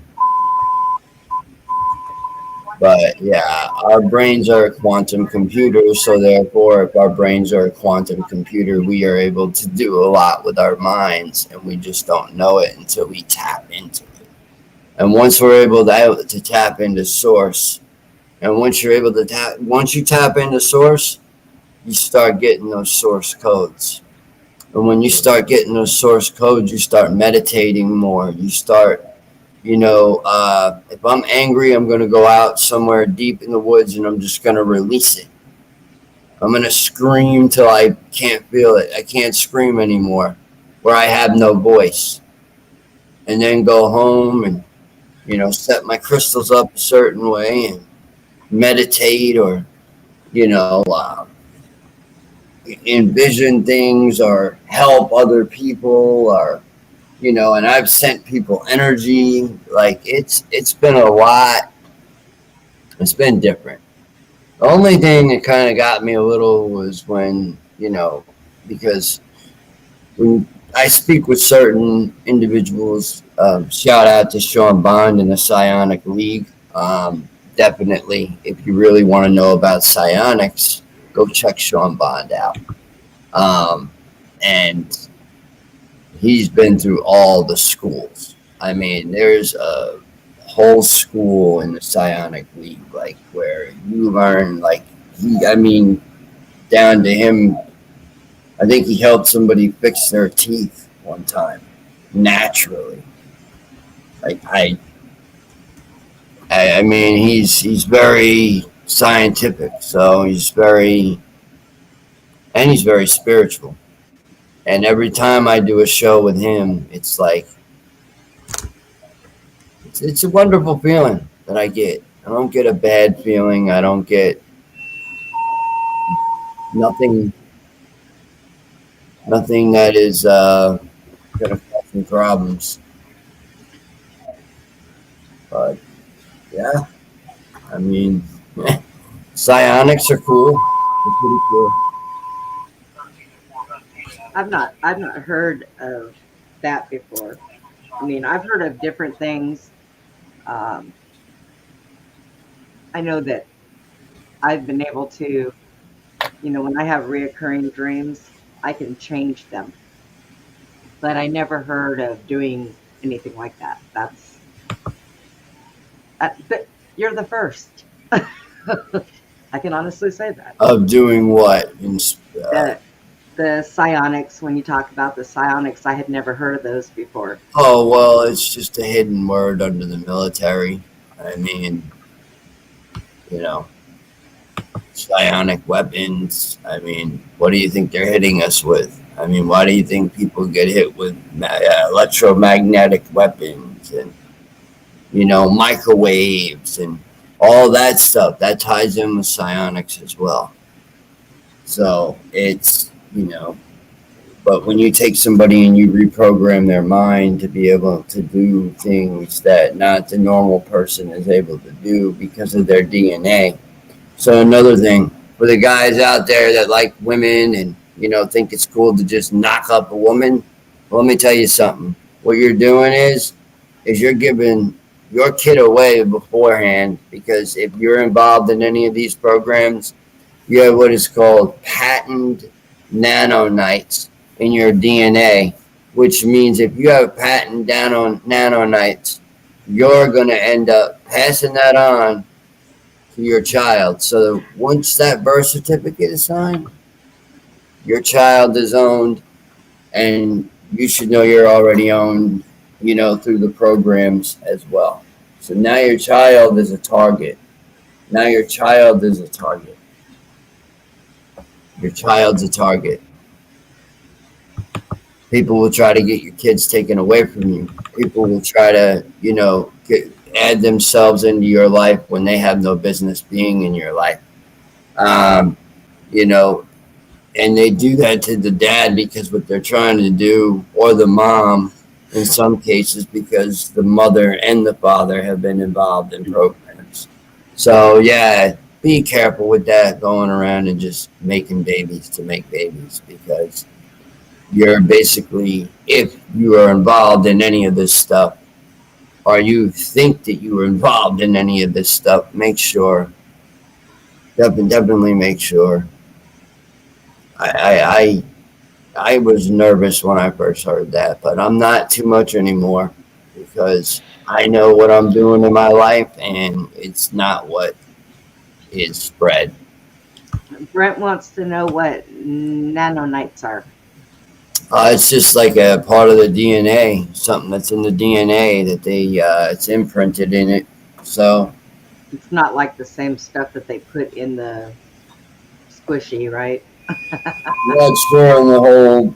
But yeah, our brains are a quantum computer, so therefore, if our brains are a quantum computer, we are able to do a lot with our minds, and we just don't know it until we tap into it. And once we're able to tap into source, and once you tap into source, you start getting those source codes. And when you start getting those source codes, you start meditating more. You start if I'm angry, I'm going to go out somewhere deep in the woods and I'm just going to release it. I'm going to scream till I can't feel it. I can't scream anymore, where I have no voice. And then go home and, set my crystals up a certain way and meditate, or, envision things or help other people, or and I've sent people energy. Like it's been a lot. It's been different. The only thing that kind of got me a little was when, because when I speak with certain individuals, shout out to Sean Bond in the Psionic League. Definitely, if you really want to know about psionics, go check Sean Bond out. And he's been through all the schools. I mean, there's a whole school in the Psionic League, like where you learn, down to him. I think he helped somebody fix their teeth one time, naturally. Like I mean, he's very scientific, so he's very spiritual. And every time I do a show with him, it's like, it's a wonderful feeling that I get. I don't get a bad feeling. I don't get nothing that is going to cause me problems. But yeah, I mean, psionics are cool. They're pretty cool. I've not heard of that before. I mean, I've heard of different things. I know that I've been able to, when I have reoccurring dreams, I can change them. But I never heard of doing anything like that. But you're the first. I can honestly say that. Of doing what? The psionics, when you talk about the psionics, I had never heard of those before. Oh, well, it's just a hidden word under the military. I mean, psionic weapons. I mean, what do you think they're hitting us with? I mean, why do you think people get hit with electromagnetic weapons and, microwaves and all that stuff? That ties in with psionics as well. So it's, but when you take somebody and you reprogram their mind to be able to do things that not the normal person is able to do because of their DNA. So another thing, for the guys out there that like women and, think it's cool to just knock up a woman, well, let me tell you something. What you're doing is you're giving your kid away beforehand, because if you're involved in any of these programs, you have what is called patented nanonites in your DNA, which means if you have patent nanonites, you're going to end up passing that on to your child. So once that birth certificate is signed, your child is owned, and you should know you're already owned, through the programs as well. So now your child is a target. Now your child is a target. Your child's a target. People will try to get your kids taken away from you. People will try to, add themselves into your life when they have no business being in your life. Um, you know, and they do that to the dad because what they're trying to do, or the mom in some cases, because the mother and the father have been involved in programs. So yeah, be careful with that, going around and just making babies to make babies, because you're basically, if you are involved in any of this stuff, or you think that you were involved in any of this stuff, make sure, definitely make sure. I was nervous when I first heard that, but I'm not too much anymore, because I know what I'm doing in my life, and it's not what is spread. Brent wants to know what nanonites are. It's just like a part of the DNA, something that's in the DNA that it's imprinted in it. So It's not like the same stuff that they put in the squishy, right? I'm not sure on the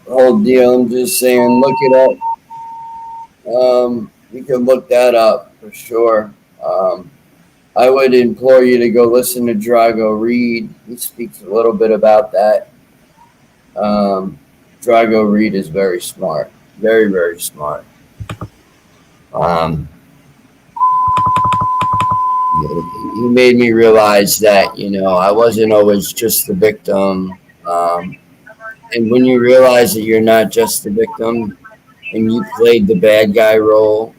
whole deal. I'm just saying, look it up. You can look that up for sure. I would implore you to go listen to Drago Reed. He speaks a little bit about that. Drago Reed is very smart, very, very smart. He made me realize that, I wasn't always just the victim. And when you realize that you're not just the victim and you played the bad guy role,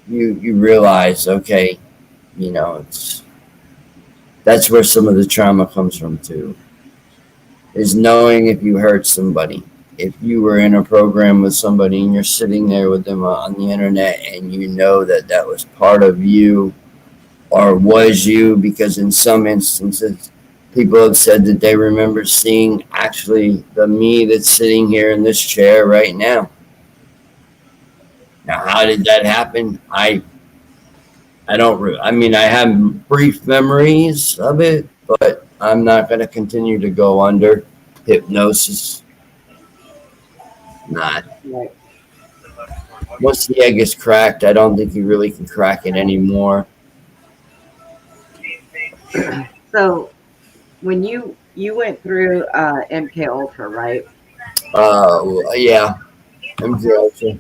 you realize, okay, that's where some of the trauma comes from too, is knowing if you hurt somebody. If you were in a program with somebody and you're sitting there with them on the internet, and you know that was part of you, or was you, because in some instances people have said that they remember seeing actually the me that's sitting here in this chair right now. Now, how did that happen? I have brief memories of it, but I'm not going to continue to go under hypnosis. Not. Right. Once the egg is cracked, I don't think you really can crack it anymore. So when you went through MK Ultra, right? Yeah, MK Ultra.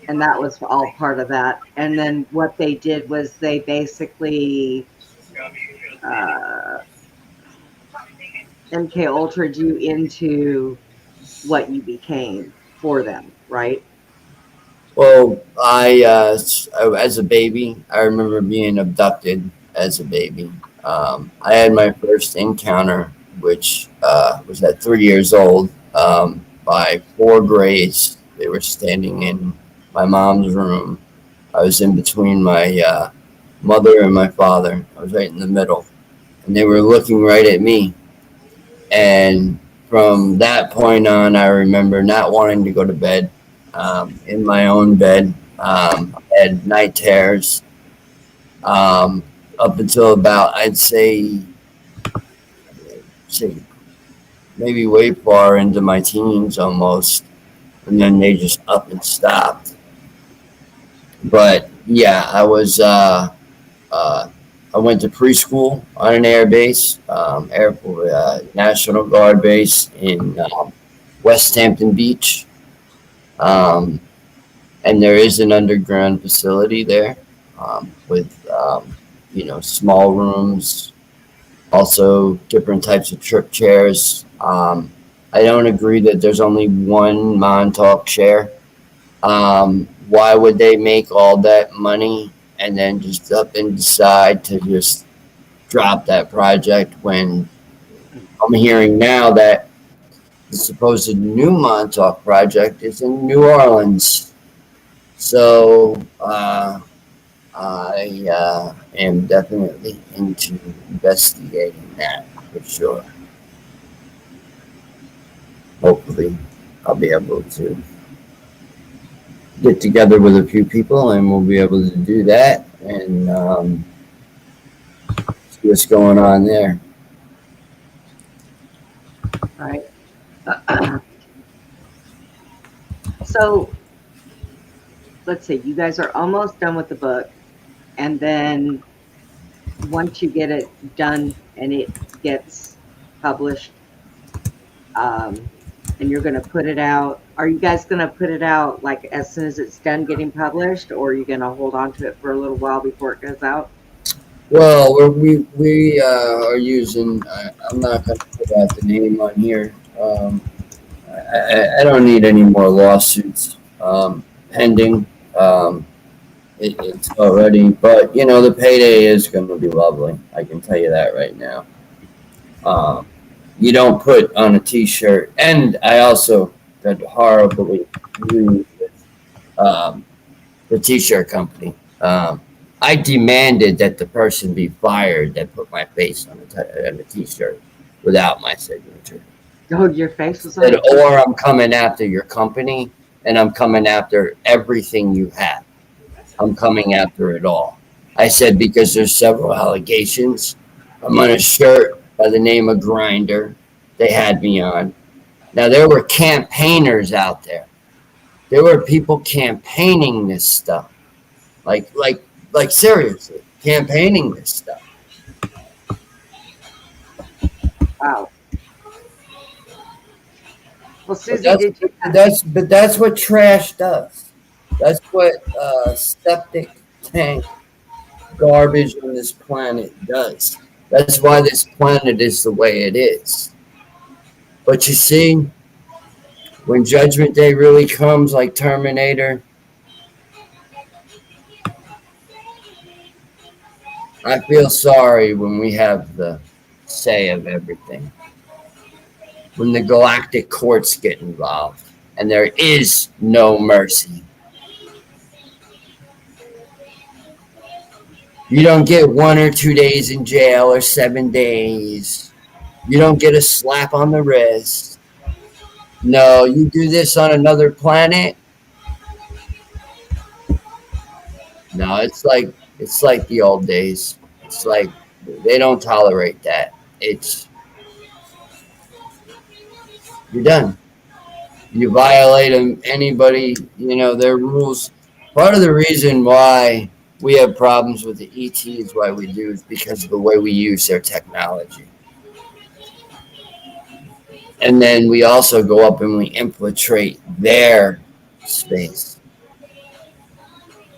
And that was all part of that. And then what they did was they basically MK Ultra'd you into what you became for them, right? Well, as a baby, I remember being abducted as a baby. I had my first encounter, which was at 3 years old, by 4 grays. They were standing in my mom's room. I was in between my mother and my father. I was right in the middle, and they were looking right at me. And from that point on, I remember not wanting to go to bed, in my own bed. I had night terrors, up until about, I'd say maybe way far into my teens almost, and then they just up and stopped. But yeah, I went to preschool on an air base, National Guard base in West Hampton Beach. And there is an underground facility there, with, small rooms, also different types of trip chairs. I don't agree that there's only one MONTAUK chair. Why would they make all that money and then just up and decide to just drop that project, when I'm hearing now that the supposed new MONTAUK project is in New Orleans? So I am definitely into investigating that for sure. hopefully I'll be able to get together with a few people and we'll be able to do that and see what's going on there. Right. So let's see, you guys are almost done with the book, and then once you get it done and it gets published, and you're going to put it out, are you guys going to put it out like as soon as it's done getting published, or are you going to hold on to it for a little while before it goes out? Well, we are using, I'm not going to put out the name on here. I don't need any more lawsuits pending. It's already, but you know, the payday is going to be lovely. I can tell you that right now. You don't put on a t-shirt, and I also got horribly rude with the t-shirt company. I demanded that the person be fired that put my face on a t-shirt without my signature. Oh, your face was on it? Or I'm coming after your company, and I'm coming after everything you have. I'm coming after it all. I said, because there's several allegations. I'm on a shirt by the name of Grinder. They had me on. Now, there were campaigners out there. There were people campaigning this stuff. Like seriously, campaigning this stuff. Wow. Well, Susie, but that's what trash does. That's what septic tank garbage on this planet does. That's why this planet is the way it is. But you see, when Judgment Day really comes, like Terminator, I feel sorry when we have the say of everything. When the galactic courts get involved and there is no mercy. You don't get 1 or 2 days in jail or 7 days. You don't get a slap on the wrist. No, you do this on another planet. No, it's like the old days. It's like they don't tolerate that. You're done. You violate anybody, their rules. Part of the reason why we have problems with the ETs, why we do, is because of the way we use their technology. And then we also go up and we infiltrate their space.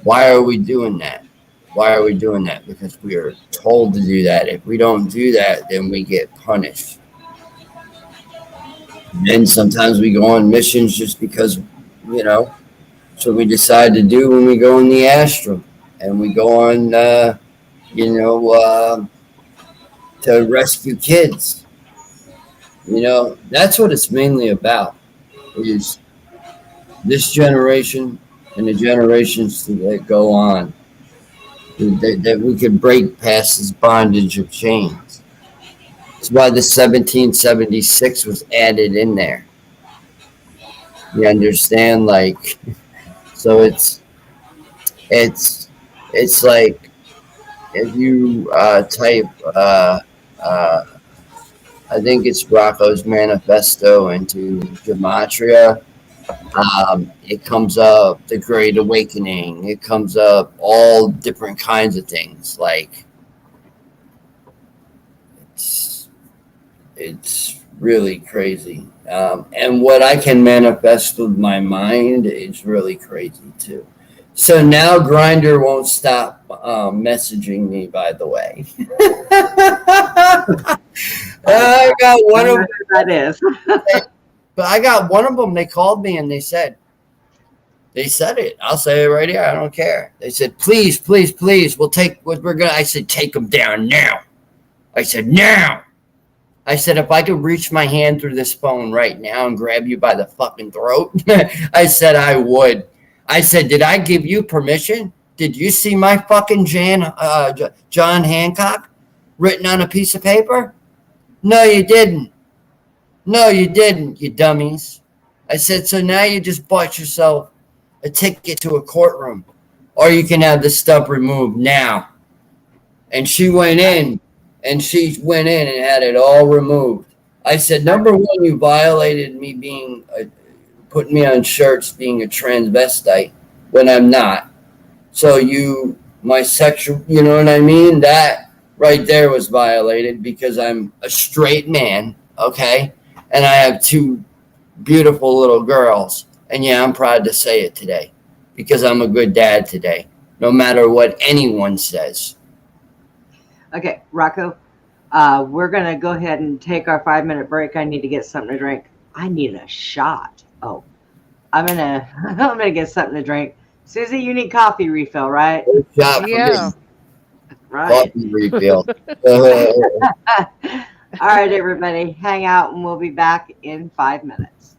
Why are we doing that? Why are we doing that? Because we are told to do that. If we don't do that, then we get punished. And then sometimes we go on missions just because, so we decide to do when we go in the astral. And we go on, to rescue kids. That's what it's mainly about, is this generation and the generations that go on, that we could break past this bondage of chains. That's why the 1776 was added in there. You understand? So it's like if you type, I think it's Rocco's Manifesto into Gematria. It comes up the Great Awakening. It comes up all different kinds of things. It's really crazy. And what I can manifest with my mind is really crazy too. So now Grinder won't stop messaging me, by the way. I got one of them. That is. But I got one of them. They called me and they said it. I'll say it right here. I don't care. They said, please, we'll take what we're going to. I said, take them down now. I said, now. I said, if I could reach my hand through this phone right now and grab you by the fucking throat, I said I would. I said, did I give you permission? Did you see my fucking John Hancock written on a piece of paper? No, you didn't. No, you didn't, you dummies. I said, so now you just bought yourself a ticket to a courtroom, or you can have the stump removed now. And she went in and had it all removed. I said, number one, you violated me putting me on shirts being a transvestite when I'm not. So my sexual, you know what I mean? That right there was violated because I'm a straight man, okay? And I have two beautiful little girls. And yeah, I'm proud to say it today because I'm a good dad today, no matter what anyone says. Okay, Rocco, we're going to go ahead and take our 5-minute break. I need to get something to drink. I need a shot. Oh, I'm gonna get something to drink. Susie, you need coffee refill, right? Shot for Yeah. me. Right. Coffee refill. All right, everybody, hang out and we'll be back in 5 minutes.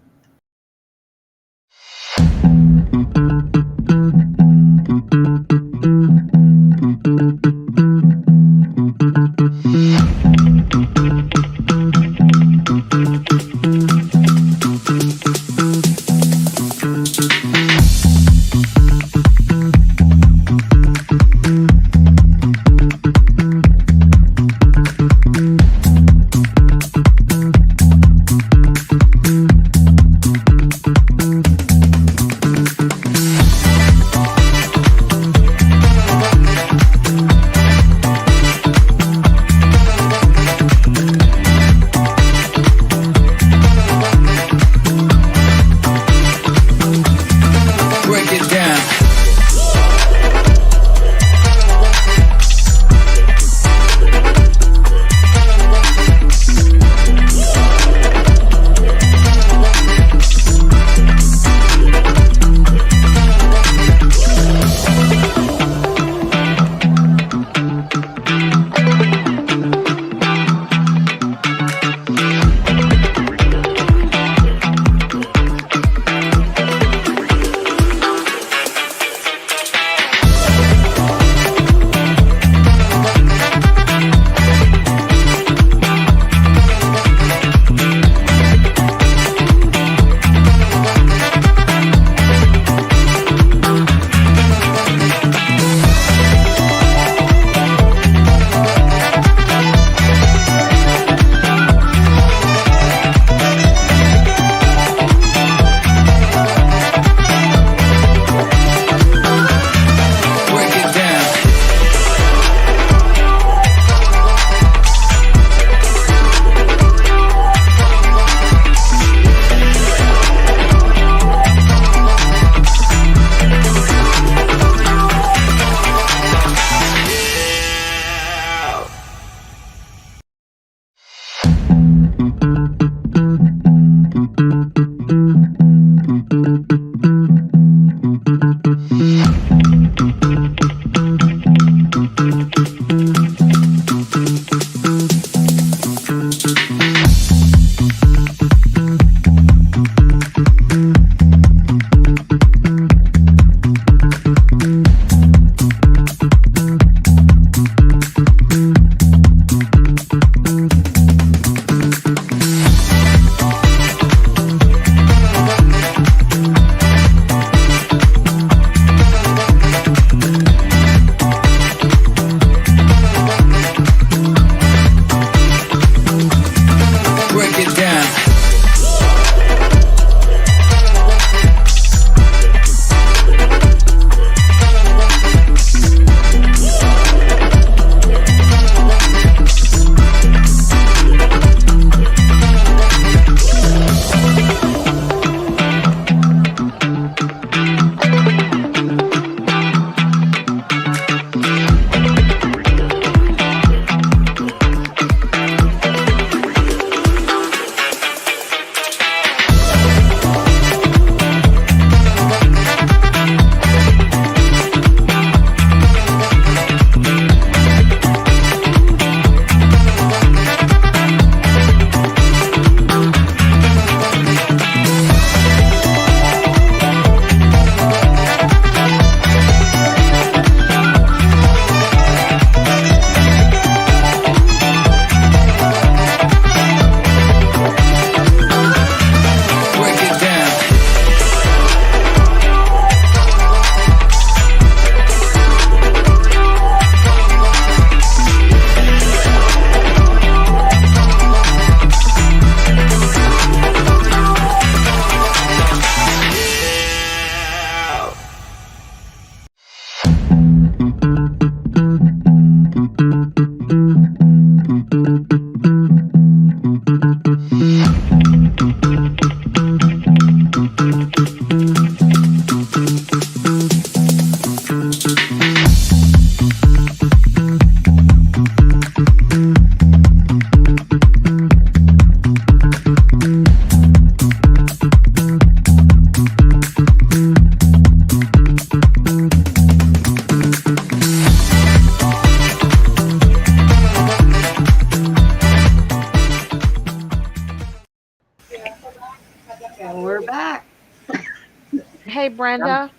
Brenda.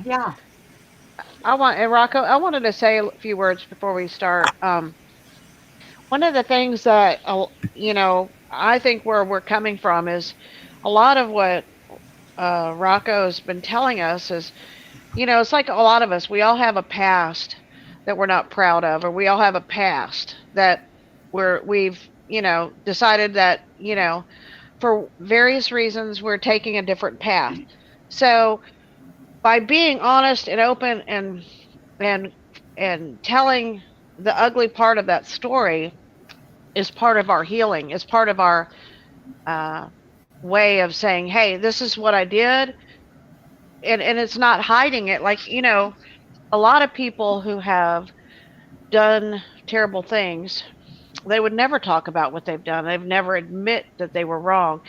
Yeah. And Rocco, I wanted to say a few words before we start. One of the things that, I think where we're coming from is a lot of what Rocco's been telling us is, it's like a lot of us, we all have a past that we're not proud of, or we all have a past that we've, decided that, for various reasons, we're taking a different path. So by being honest and open and and telling the ugly part of that story is part of our healing, is part of our uh, way of saying, hey, this is what I did. And it's not hiding it. Like, a lot of people who have done terrible things, they would never talk about what they've done. They've never admit that they were wrong.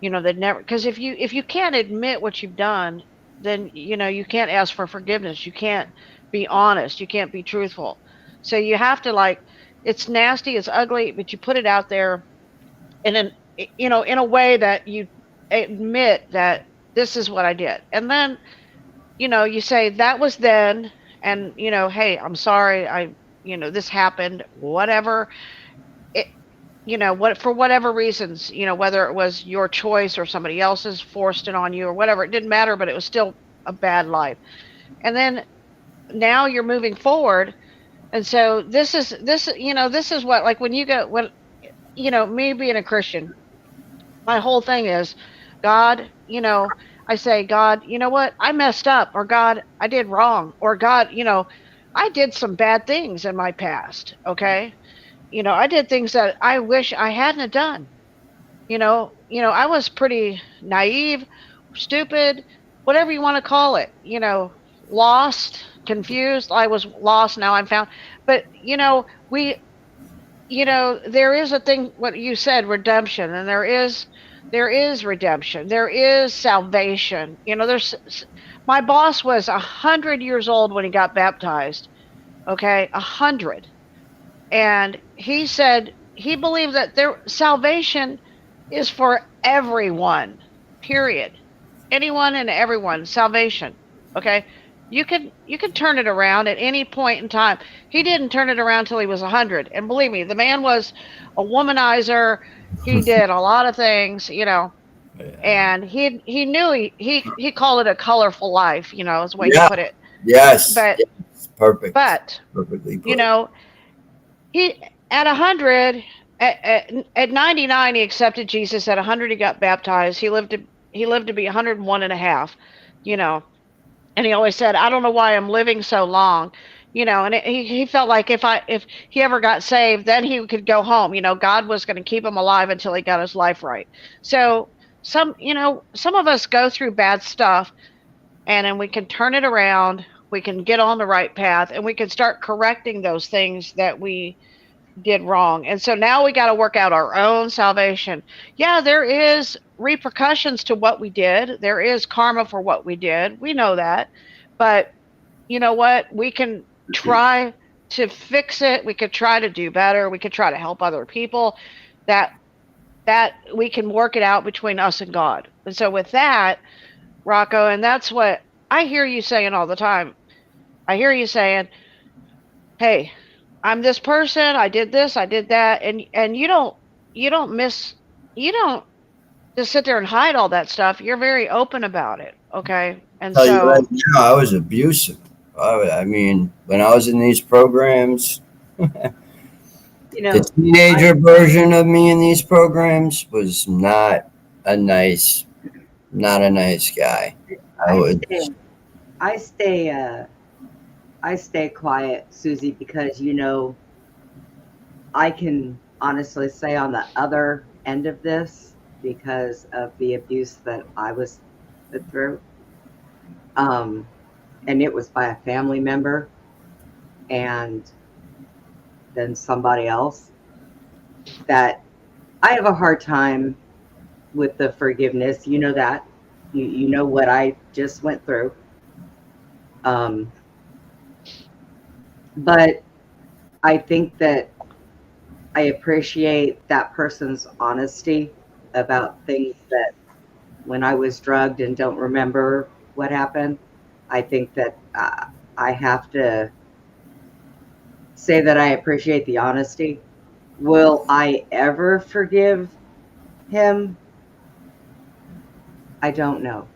They'd never, because if you can't admit what you've done, then you can't ask for forgiveness. You can't be honest. You can't be truthful. So you have to, like, it's nasty, it's ugly, but you put it out there in a way that you admit that this is what I did. And then, you say that was then, and, hey, I'm sorry. This happened, whatever it, what, for whatever reasons, whether it was your choice or somebody else's forced it on you or whatever, it didn't matter, but it was still a bad life. And then now you're moving forward. And so this is what, like, when me being a Christian, my whole thing is, God, I say, God, you know what? I messed up, or God, I did wrong, or God, I did some bad things in my past. Okay. I did things that I wish I hadn't have done. I was pretty naive, stupid, whatever you want to call it, lost, confused. I was lost. Now I'm found. But, there is a thing, what you said, redemption, and there is redemption. There is salvation. My boss was 100 years old when he got baptized. Okay. 100. And he said he believed that salvation is for everyone, period. Anyone and everyone, salvation. Okay. You can turn it around at any point in time. He didn't turn it around till he was 100. And believe me, the man was a womanizer. He did a lot of things, and he knew he called it a colorful life, is the way he put it. Yes. But yes. Perfect. But perfectly put. He at 100, at 99, he accepted Jesus. At 100, he got baptized. He lived to be 101 and a half, and he always said, I don't know why I'm living so long, and he felt like if he ever got saved, then he could go home. God was going to keep him alive until he got his life right. So some of us go through bad stuff, and then we can turn it around. We can get on the right path, and we can start correcting those things that we did wrong. And so now we got to work out our own salvation. Yeah, there is repercussions to what we did. There is karma for what we did. We know that. But you know what? We can try to fix it. We could try to do better. We could try to help other people. That we can work it out between us and God. And so with that, Rocco, and that's what I hear you saying all the time. I hear you saying, hey, I'm this person, I did this, I did that, and you don't just sit there and hide all that stuff. You're very open about it, okay? And Tell you so right now, I was abusive. I mean, when I was in these programs, the teenager version of me in these programs was not a nice guy. I stay quiet, Susie, because I can honestly say on the other end of this, because of the abuse that I was put through, and it was by a family member and then somebody else, that I have a hard time with the forgiveness. You know that. You know what I just went through. But I think that I appreciate that person's honesty about things that when I was drugged and don't remember, what happened. I think that I have to say that I appreciate the honesty. Will I ever forgive him? I don't know.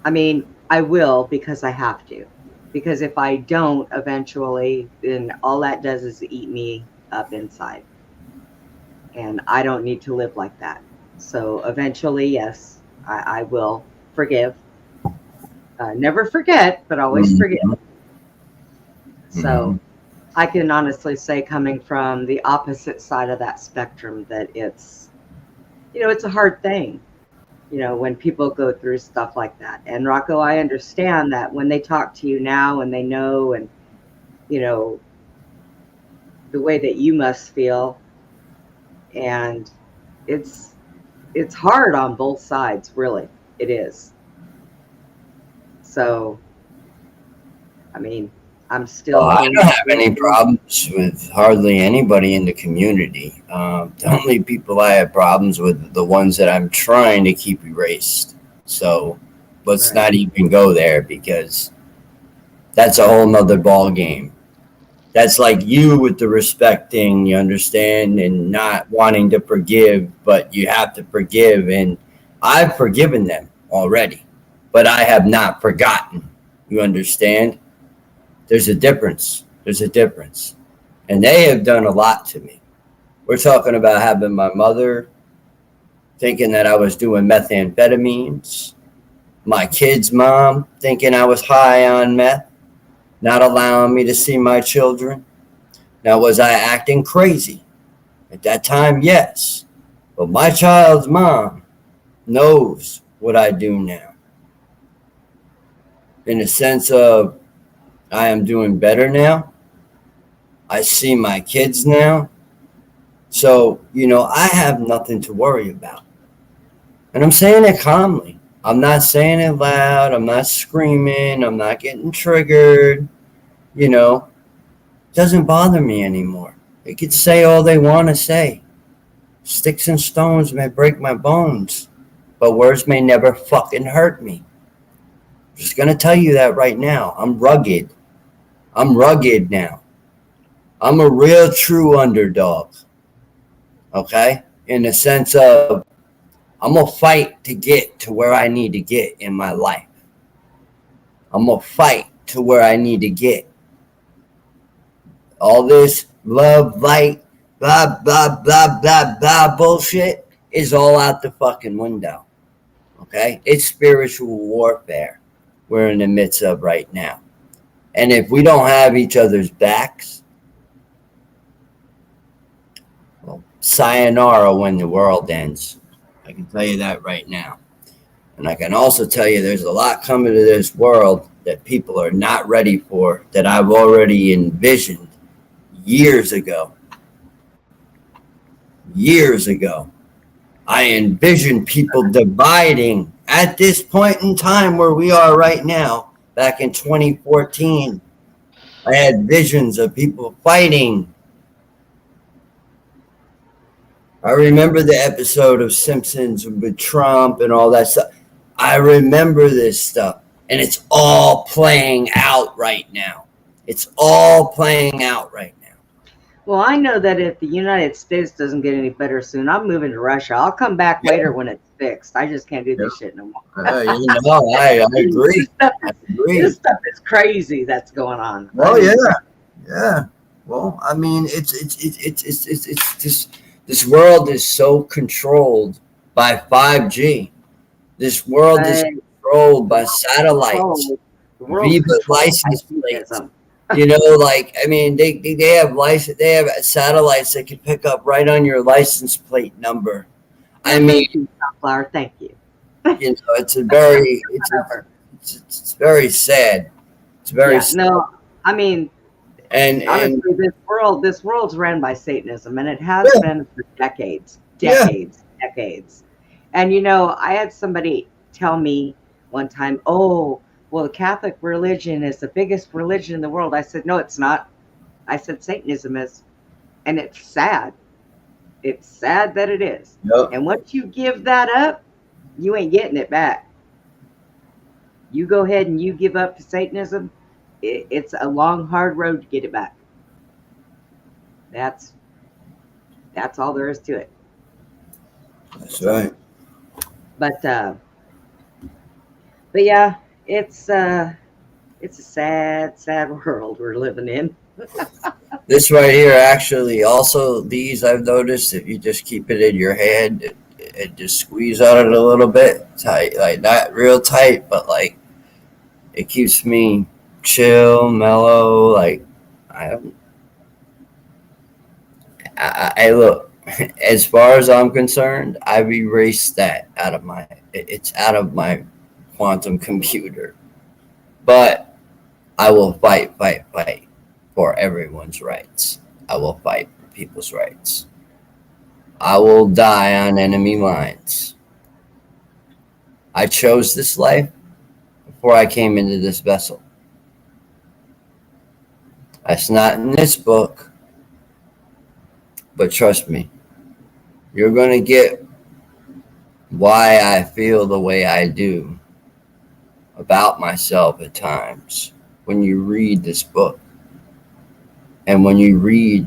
I mean, I will because I have to. Because if I don't, eventually, then all that does is eat me up inside. And I don't need to live like that. So eventually, yes, I will forgive. Never forget, but always forgive. So I can honestly say, coming from the opposite side of that spectrum, that it's, it's a hard thing, when people go through stuff like that. And Rocco, I understand that when they talk to you now and they know, and, the way that you must feel. And it's hard on both sides, really. It is. So, I mean, I'm still. Well, I don't have any problems with hardly anybody in the community. The only people I have problems with are the ones that I'm trying to keep erased. So let's not even go there, because that's a whole nother ball game. That's like you with the respect thing, you understand, and not wanting to forgive, but you have to forgive. And I've forgiven them already, but I have not forgotten. You understand? There's a difference. There's a difference. And they have done a lot to me. We're talking about having my mother thinking that I was doing methamphetamines, my kid's mom thinking I was high on meth, not allowing me to see my children. Now, was I acting crazy? At that time, yes. But my child's mom knows what I do now. In the sense of, I am doing better now. I see my kids now. So, I have nothing to worry about. And I'm saying it calmly. I'm not saying it loud. I'm not screaming. I'm not getting triggered. It doesn't bother me anymore. They could say all they want to say. Sticks and stones may break my bones, but words may never fucking hurt me. I'm just going to tell you that right now. I'm rugged. I'm rugged now. I'm a real true underdog. Okay? In the sense of, I'm going to fight to get to where I need to get in my life. I'm going to fight to where I need to get. All this love, light, blah, blah, blah, blah, blah bullshit is all out the fucking window. Okay? It's spiritual warfare we're in the midst of right now. And if we don't have each other's backs, well, sayonara when the world ends. I can tell you that right now. And I can also tell you there's a lot coming to this world that people are not ready for, that I've already envisioned years ago. Years ago. I envisioned people dividing at this point in time where we are right now. Back in 2014, I had visions of people fighting. I remember the episode of Simpsons with Trump and all that stuff. I remember this stuff, and it's all playing out right now. It's all playing out right now. Well, I know that if the United States doesn't get any better soon, I'm moving to Russia. I'll come back later when it's fixed. I just can't do this shit no more. I agree. This stuff is crazy that's going on. Oh yeah. Well, I mean, it's just, this world is so controlled by 5G. This world is controlled by satellites. Viva license plates. They have satellites that can pick up right on your license plate number. I mean, Flower, thank you. It's very sad. It's very sad. No, I mean, and honestly, this world's ran by Satanism, and it has been for decades. And I had somebody tell me one time, "Oh, well, the Catholic religion is the biggest religion in the world." I said, "No, it's not." I said, "Satanism is." And it's sad. It's sad that it is. Yep. And once you give that up, you ain't getting it back. You go ahead and you give up to Satanism, it's a long, hard road to get it back. That's all there is to it. That's right. But yeah, it's a sad, sad world we're living in. This right here, actually, also these I've noticed, if you just keep it in your hand, it just squeeze on it a little bit tight, like not real tight, but like it keeps me chill, mellow. Like I look, as far as I'm concerned, I've erased that out of my. It's out of my quantum computer, but I will fight for everyone's rights. I will fight for people's rights. I will die on enemy lines. I chose this life before I came into this vessel. That's not in this book, but trust me, you're going to get why I feel the way I do about myself at times when you read this book. And when you read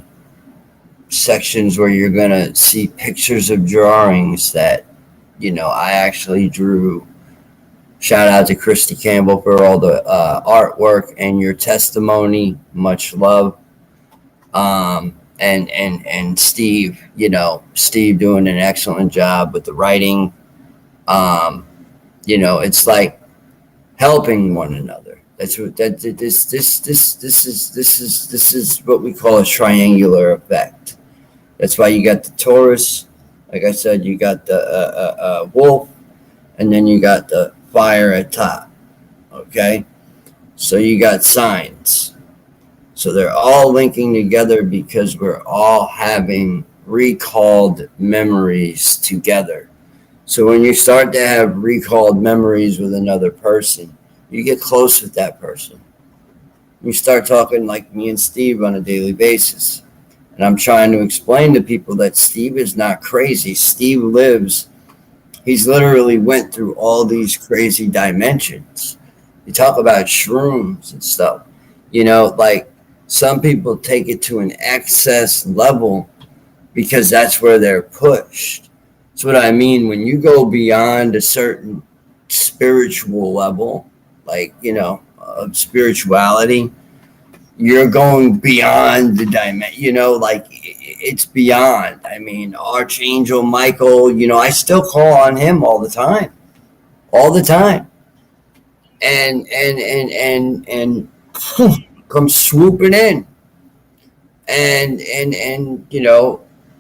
sections where you're going to see pictures of drawings that, I actually drew. Shout out to Christy Campbell for all the artwork and your testimony. Much love. And Steve, Steve doing an excellent job with the writing. It's like helping one another. That's what this is what we call a triangular effect. That's why you got the Taurus, like I said, you got the wolf, and then you got the fire at top. Okay, so you got signs. So they're all linking together because we're all having recalled memories together. So when you start to have recalled memories with another person, you get close with that person. You start talking like me and Steve on a daily basis. And I'm trying to explain to people that Steve is not crazy. Steve lives, he's literally went through all these crazy dimensions. You talk about shrooms and stuff. Like some people take it to an excess level because that's where they're pushed. That's what I mean. When you go beyond a certain spiritual level, like, of spirituality, you're going beyond the dimension, like it's beyond. I mean, Archangel Michael, I still call on him all the time. And come swooping in. And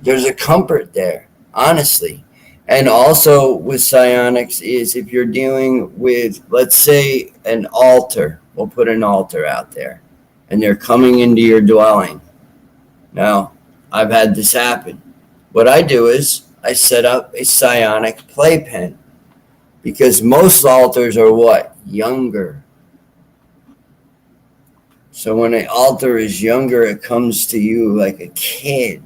there's a comfort there, honestly. And also with psionics is if you're dealing with, let's say, an altar, we'll put an altar out there, and they're coming into your dwelling. Now, I've had this happen. What I do is I set up a psionic playpen because most altars are what? Younger. So when an altar is younger, it comes to you like a kid.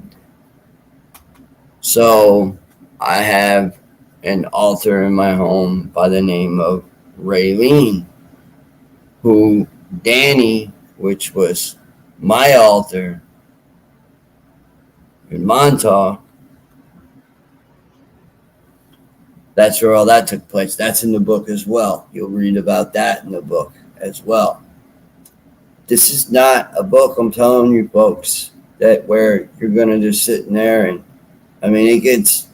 So I have an altar in my home by the name of Raylene, who Danny, which was my altar in MONTAUK, that's where all that took place. That's in the book as well. You'll read about that in the book as well. This is not a book, I'm telling you folks, that where you're going to just sit in there and, it gets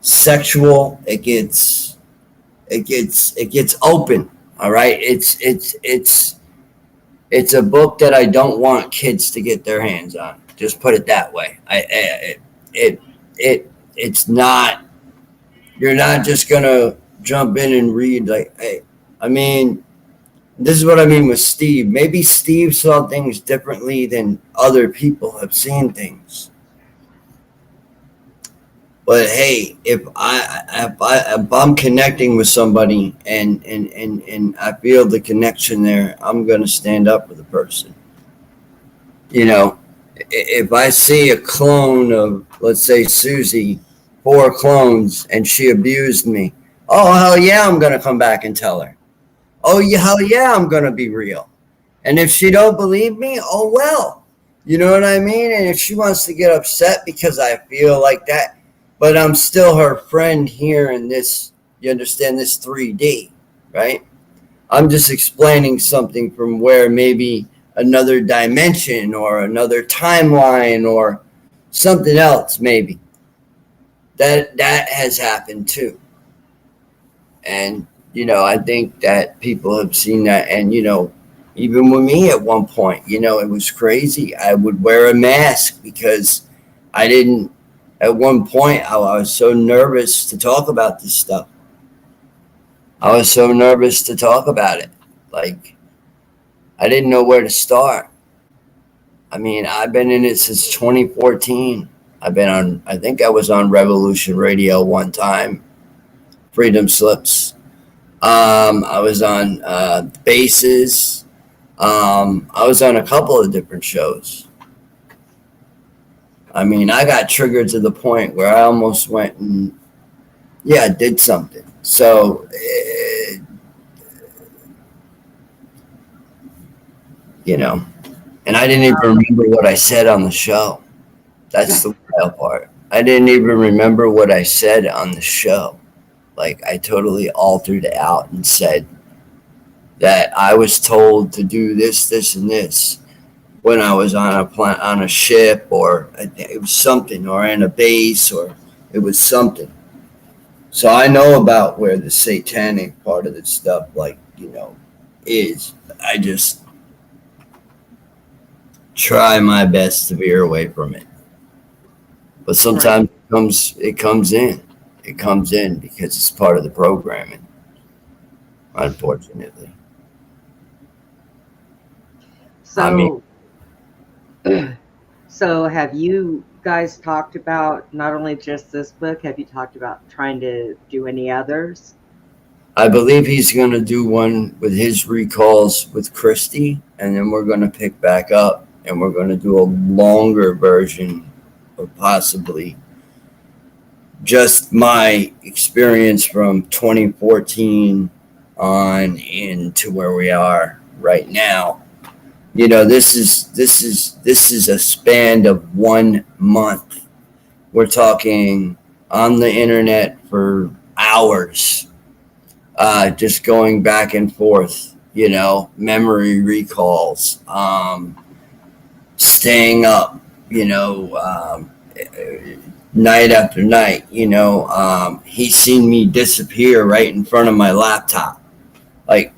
sexual, it gets open. All right, it's a book that I don't want kids to get their hands on. Just put it that way. It's not. You're not just gonna jump in and read like, hey. This is what I mean with Steve. Maybe Steve saw things differently than other people have seen things. But hey, if I'm connecting with somebody and I feel the connection there, I'm gonna stand up for the person. If I see a clone of, let's say, Susie, 4 clones, and she abused me, oh hell yeah, I'm gonna come back and tell her. Oh yeah, hell yeah, I'm gonna be real. And if she don't believe me, oh well. You know what I mean? And if she wants to get upset because I feel like that, but I'm still her friend here in this, you understand, this 3D, right? I'm just explaining something from where maybe another dimension or another timeline or something else maybe. That has happened too. And I think that people have seen that. And even with me at one point, it was crazy. I would wear a mask because I didn't. At one point, I was so nervous to talk about this stuff. I was so nervous to talk about it. Like, I didn't know where to start. I mean, I've been in it since 2014. I think I was on Revolution Radio one time, Freedom Slips. I was on Bases. I was on a couple of different shows. I mean, I got triggered to the point where I almost went and, did something. So, and I didn't even remember what I said on the show. That's the wild part. I didn't even remember what I said on the show. Like, I totally altered it out and said that I was told to do this, this, and this when I was on a ship, or it was something, or in a base, or it was something. So I know about where the satanic part of this stuff, is. I just try my best to veer away from it. But sometimes it comes in. It comes in because it's part of the programming, unfortunately. So, so have you guys talked about not only just this book, have you talked about trying to do any others? I believe he's going to do one with his recalls with Christy, and then we're going to pick back up, and we're going to do a longer version of possibly just my experience from 2014 on into where we are right now. This is a span of 1 month. We're talking on the internet for hours, just going back and forth, memory recalls, staying up, night after night. He's seen me disappear right in front of my laptop. Like,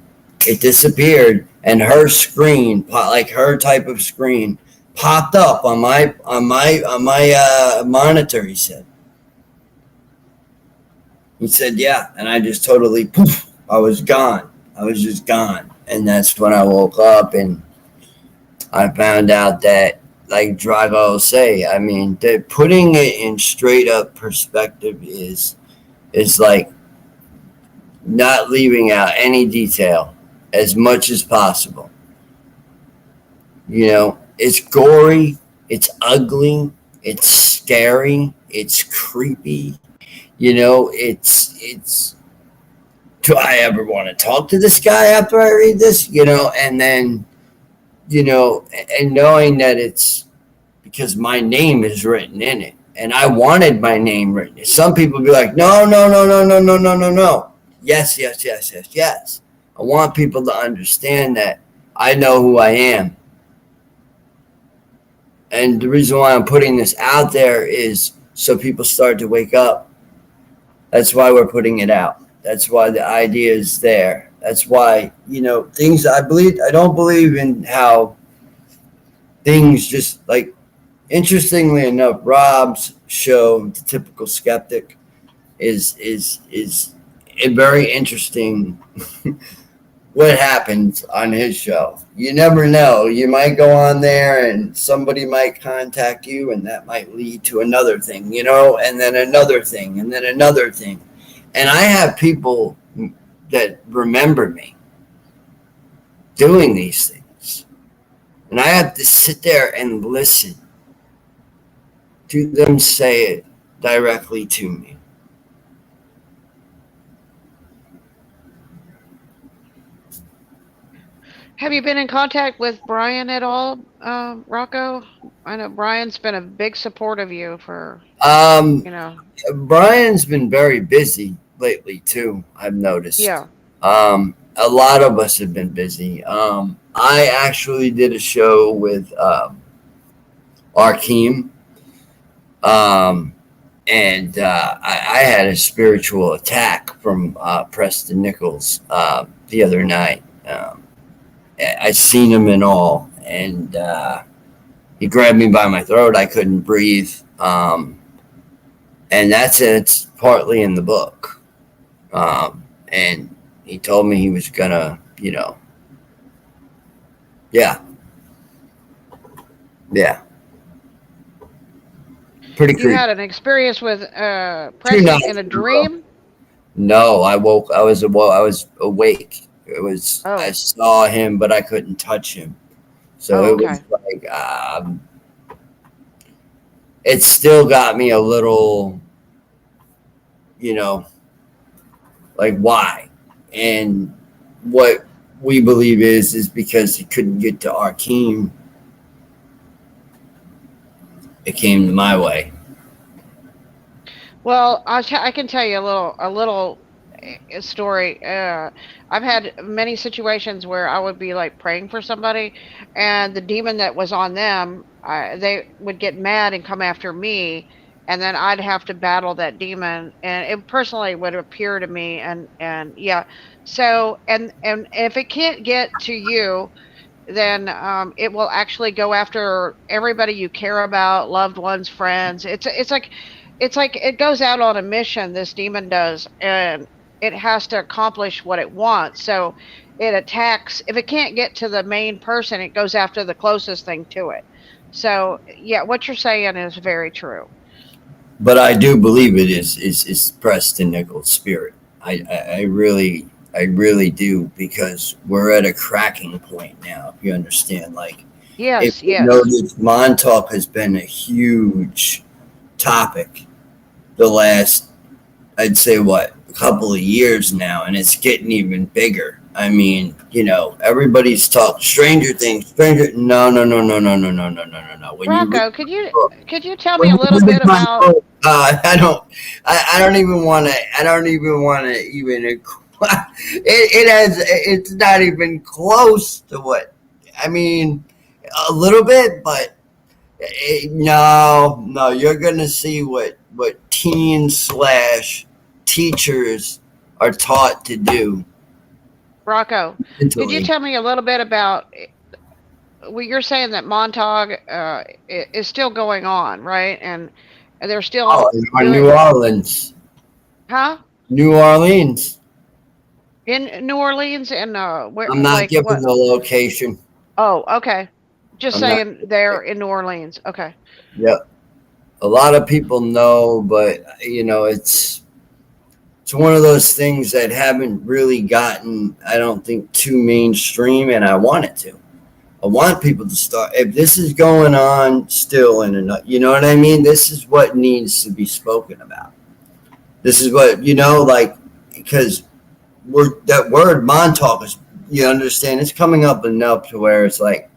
it disappeared, and her screen, like her type of screen, popped up on my monitor. He said, yeah, and I just totally poof. I was gone. I was just gone, and that's when I woke up, and I found out that, like Drago will say, I mean, that putting it in straight up perspective is like not leaving out any detail as much as possible. It's gory, it's ugly, it's scary, it's creepy. It's do I ever want to talk to this guy after I read this? And then, and knowing that it's because my name is written in it, and I wanted my name written. Some people be like, no. Yes. I want people to understand that I know who I am. And the reason why I'm putting this out there is so people start to wake up. That's why we're putting it out. That's why the idea is there. That's why, things I don't believe in how things just like, interestingly enough, Rob's show, The Typical Skeptic, is a very interesting what happens on his show. You never know. You might go on there and somebody might contact you, and that might lead to another thing, and then another thing, and then another thing. And I have people that remember me doing these things. And I have to sit there and listen to them say it directly to me. Have you been in contact with Brian at all, Rocco? I know Brian's been a big support of you for, Um, you know, Brian's been very busy lately too. I've noticed. yeah. A lot of us have been busy. I actually did a show with Arkeem, um, and I had a spiritual attack from Preston Nichols the other night. I seen him in all, and he grabbed me by my throat. I couldn't breathe, and it's partly in the book. And he told me he was gonna, yeah, yeah, pretty You creepy. had an experience with 2 Preston nights in a in a row. dream? No, I woke. I was awake. I Oh, saw him, but I couldn't touch him. So oh, it was okay. like, it still got me a little, you know, like why, and what we believe is because he couldn't get to Arkeem, it came to my way. Well, I can tell you a little story. I've had many situations where I would be like praying for somebody, and the demon that was on them, they would get mad and come after me, and then I'd have to battle that demon, and it personally would appear to me, and yeah. So and if it can't get to you, then it will actually go after everybody you care about, loved ones, friends. It's like it goes out on a mission. This demon does, and it has to accomplish what it wants. So it attacks. If it can't get to the main person, it goes after the closest thing to it. So yeah, what you're saying is very true. But I do believe it is Preston Nichols' spirit. I really do, because we're at a cracking point now. If you understand, like, if Yes, you yes. notice, Montauk has been a huge topic the last, I'd say, what, a couple of years now, and it's getting even bigger. I mean, everybody's talking Stranger Things. No, no, no, no, no, no, no, no, no, no, no. When you read Rocco, could you tell me when a you little read bit my about? book, I don't even want to. I don't even want to even. It's not even close to what. I mean, a little bit, but no, no. You're gonna see what teens slash teachers are taught to do Rocco, could you mentally. tell me a little bit about? Well, you're saying that Montauk is still going on, right? And they're Oh, still or New doing, Orleans, huh? New Orleans. In New Orleans and where, I'm not like giving what? the location. Oh, okay. Just I'm not. saying they're in New Orleans. Okay. Yep. A lot of people know, but it's one of those things that haven't really gotten, I don't think, too mainstream, and I want it to. I want people to start. If this is going on still you know what I mean? This is what needs to be spoken about. This is what, like, because that word Montauk is, you understand, it's coming up enough to where it's like,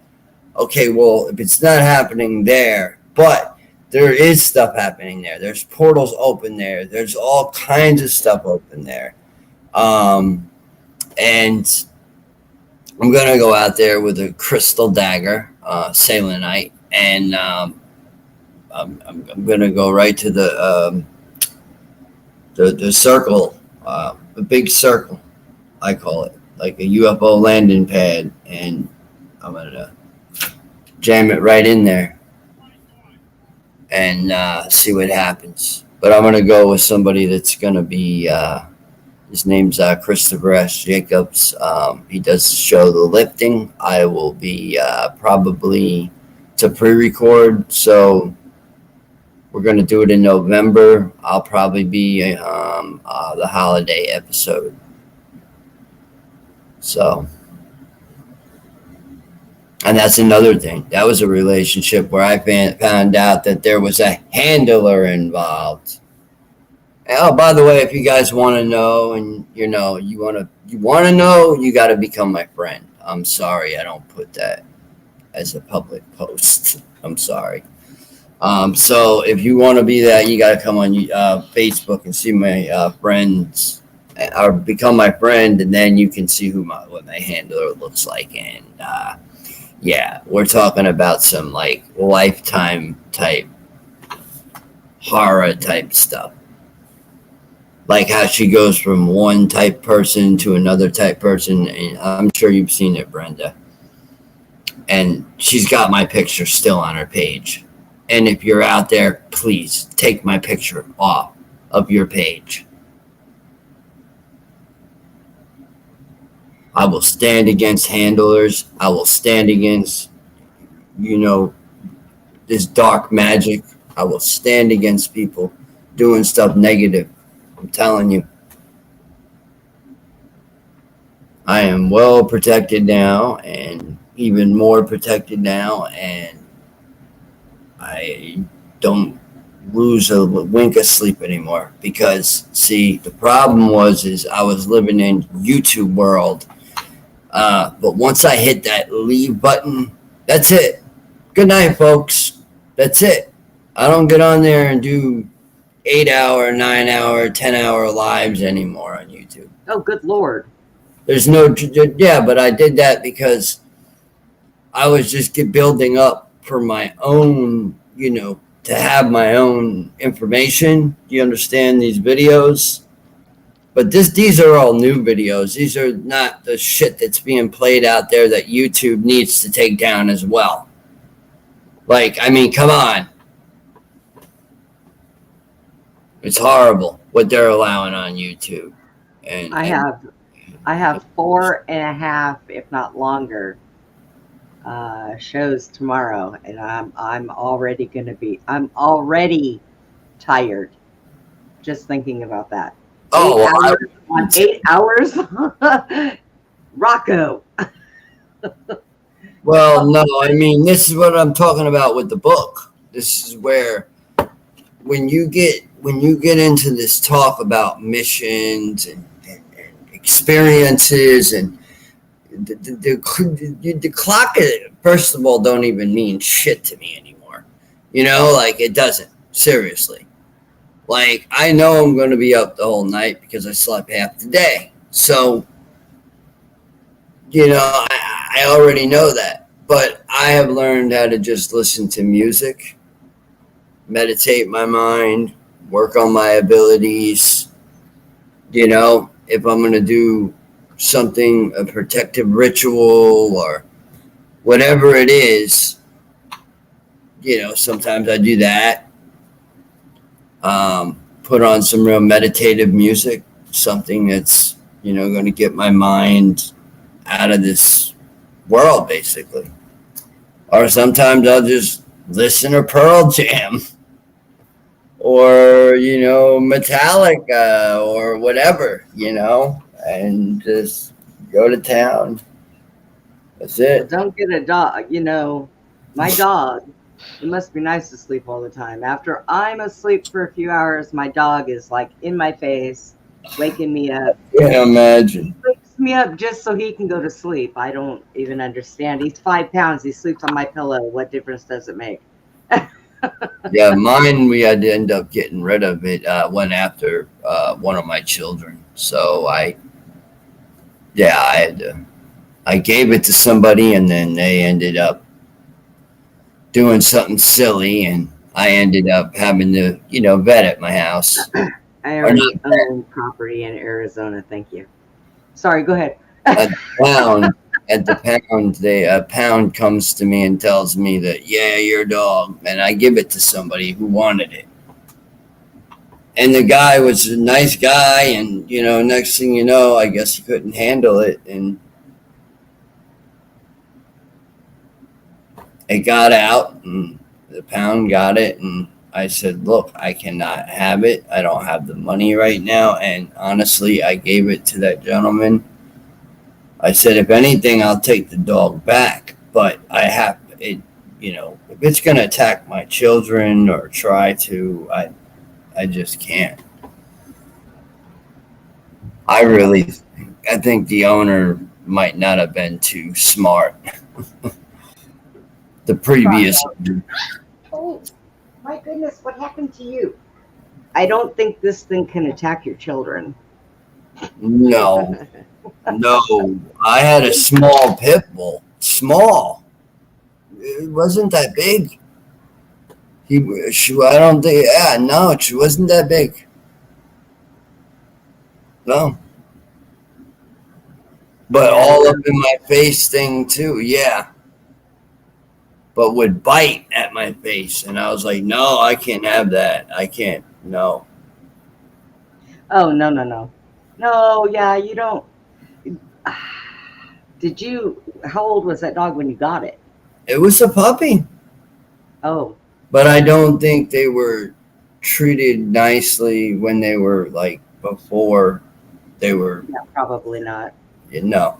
okay, well, if it's not happening there, but there is stuff happening there. There's portals open there. There's all kinds of stuff open there. And I'm going to go out there with a crystal dagger, selenite, and I'm going to go right to the circle, the big circle, I call it, like a UFO landing pad, and I'm going to jam it right in there and see what happens. But I'm going to go with somebody that's going to be, his name's Christopher S. Jacobs. He does the show The Lifting. I will be probably to pre-record, so we're going to do it in November. I'll probably be the holiday episode. So, and that's another thing. That was a relationship where I found out that there was a handler involved. Oh, by the way, if you guys want to know, and you want to know, you got to become my friend. I'm sorry, I don't put that as a public post. I'm sorry. So if you want to be that, you got to come on Facebook and see my friends, or become my friend, and then you can see what my handler looks like. And yeah, we're talking about some like Lifetime type horror type stuff, like how she goes from one type person to another type person. And I'm sure you've seen it, Brenda. And she's got my picture still on her page. And if you're out there, please take my picture off of your page. I will stand against handlers. I will stand against, this dark magic. I will stand against people doing stuff negative. I'm telling you. I am well protected now, and even more protected now, and I don't lose a wink of sleep anymore, because see, the problem is I was living in YouTube world, but once I hit that leave button, that's it. Good night, folks. That's it. I don't get on there and do 8-hour, 9-hour, 10-hour lives anymore on YouTube. Oh, good Lord. There's no, but I did that because I was just building up for my own, to have my own information. Do you understand these videos? But these are all new videos. These are not the shit that's being played out there that YouTube needs to take down as well. Like, I mean, come on. It's horrible what they're allowing on YouTube. And I have 4.5, if not longer, shows tomorrow, and I'm already tired just thinking about that. 8 hours. Rocko. Well, no, I mean, this is what I'm talking about with the book. This is where when you get into this talk about missions and experiences, and the clock, first of all, don't even mean shit to me anymore. Like, it doesn't. Seriously. Like, I know I'm going to be up the whole night because I slept half the day. So, I already know that. But I have learned how to just listen to music, meditate my mind, work on my abilities. If I'm going to do something, a protective ritual or whatever it is, sometimes I do that. Put on some real meditative music, something that's, going to get my mind out of this world, basically. Or sometimes I'll just listen to Pearl Jam or, Metallica or whatever, and just go to town. That's it. Don't get a dog. My dog, it must be nice to sleep all the time. After I'm asleep for a few hours, my dog is like in my face, waking me up. Can't imagine. He wakes me up just so he can go to sleep. I don't even understand. He's 5 pounds. He sleeps on my pillow. What difference does it make? Yeah, mine, we had to end up getting rid of it. Went after one of my children. So I gave it to somebody, and then they ended up doing something silly, and I ended up having to, vet at my house. I already own property in Arizona. Thank you. Sorry, go ahead. At the pound, a pound comes to me and tells me that, yeah, your dog, and I give it to somebody who wanted it. And the guy was a nice guy, and, next thing you know, I guess he couldn't handle it, and it got out, and the pound got it, and I said, look, I cannot have it. I don't have the money right now, and honestly, I gave it to that gentleman. I said, if anything, I'll take the dog back, but I have it, if it's going to attack my children or try to, I just can't. I think the owner might not have been too smart. The previous. Oh, my goodness, what happened to you? I don't think this thing can attack your children. No, no. I had a small pit bull. Small. It wasn't that big. I don't think. Yeah, no, she wasn't that big. No. But all up in my face thing too. Yeah. But would bite at my face, and I was like, no, I can't have that. I can't. No. Oh, no, yeah, you don't. How old was that dog when you got it? It was a puppy. Oh, But I don't think they were treated nicely when they were like before they were. yeah, probably not. No.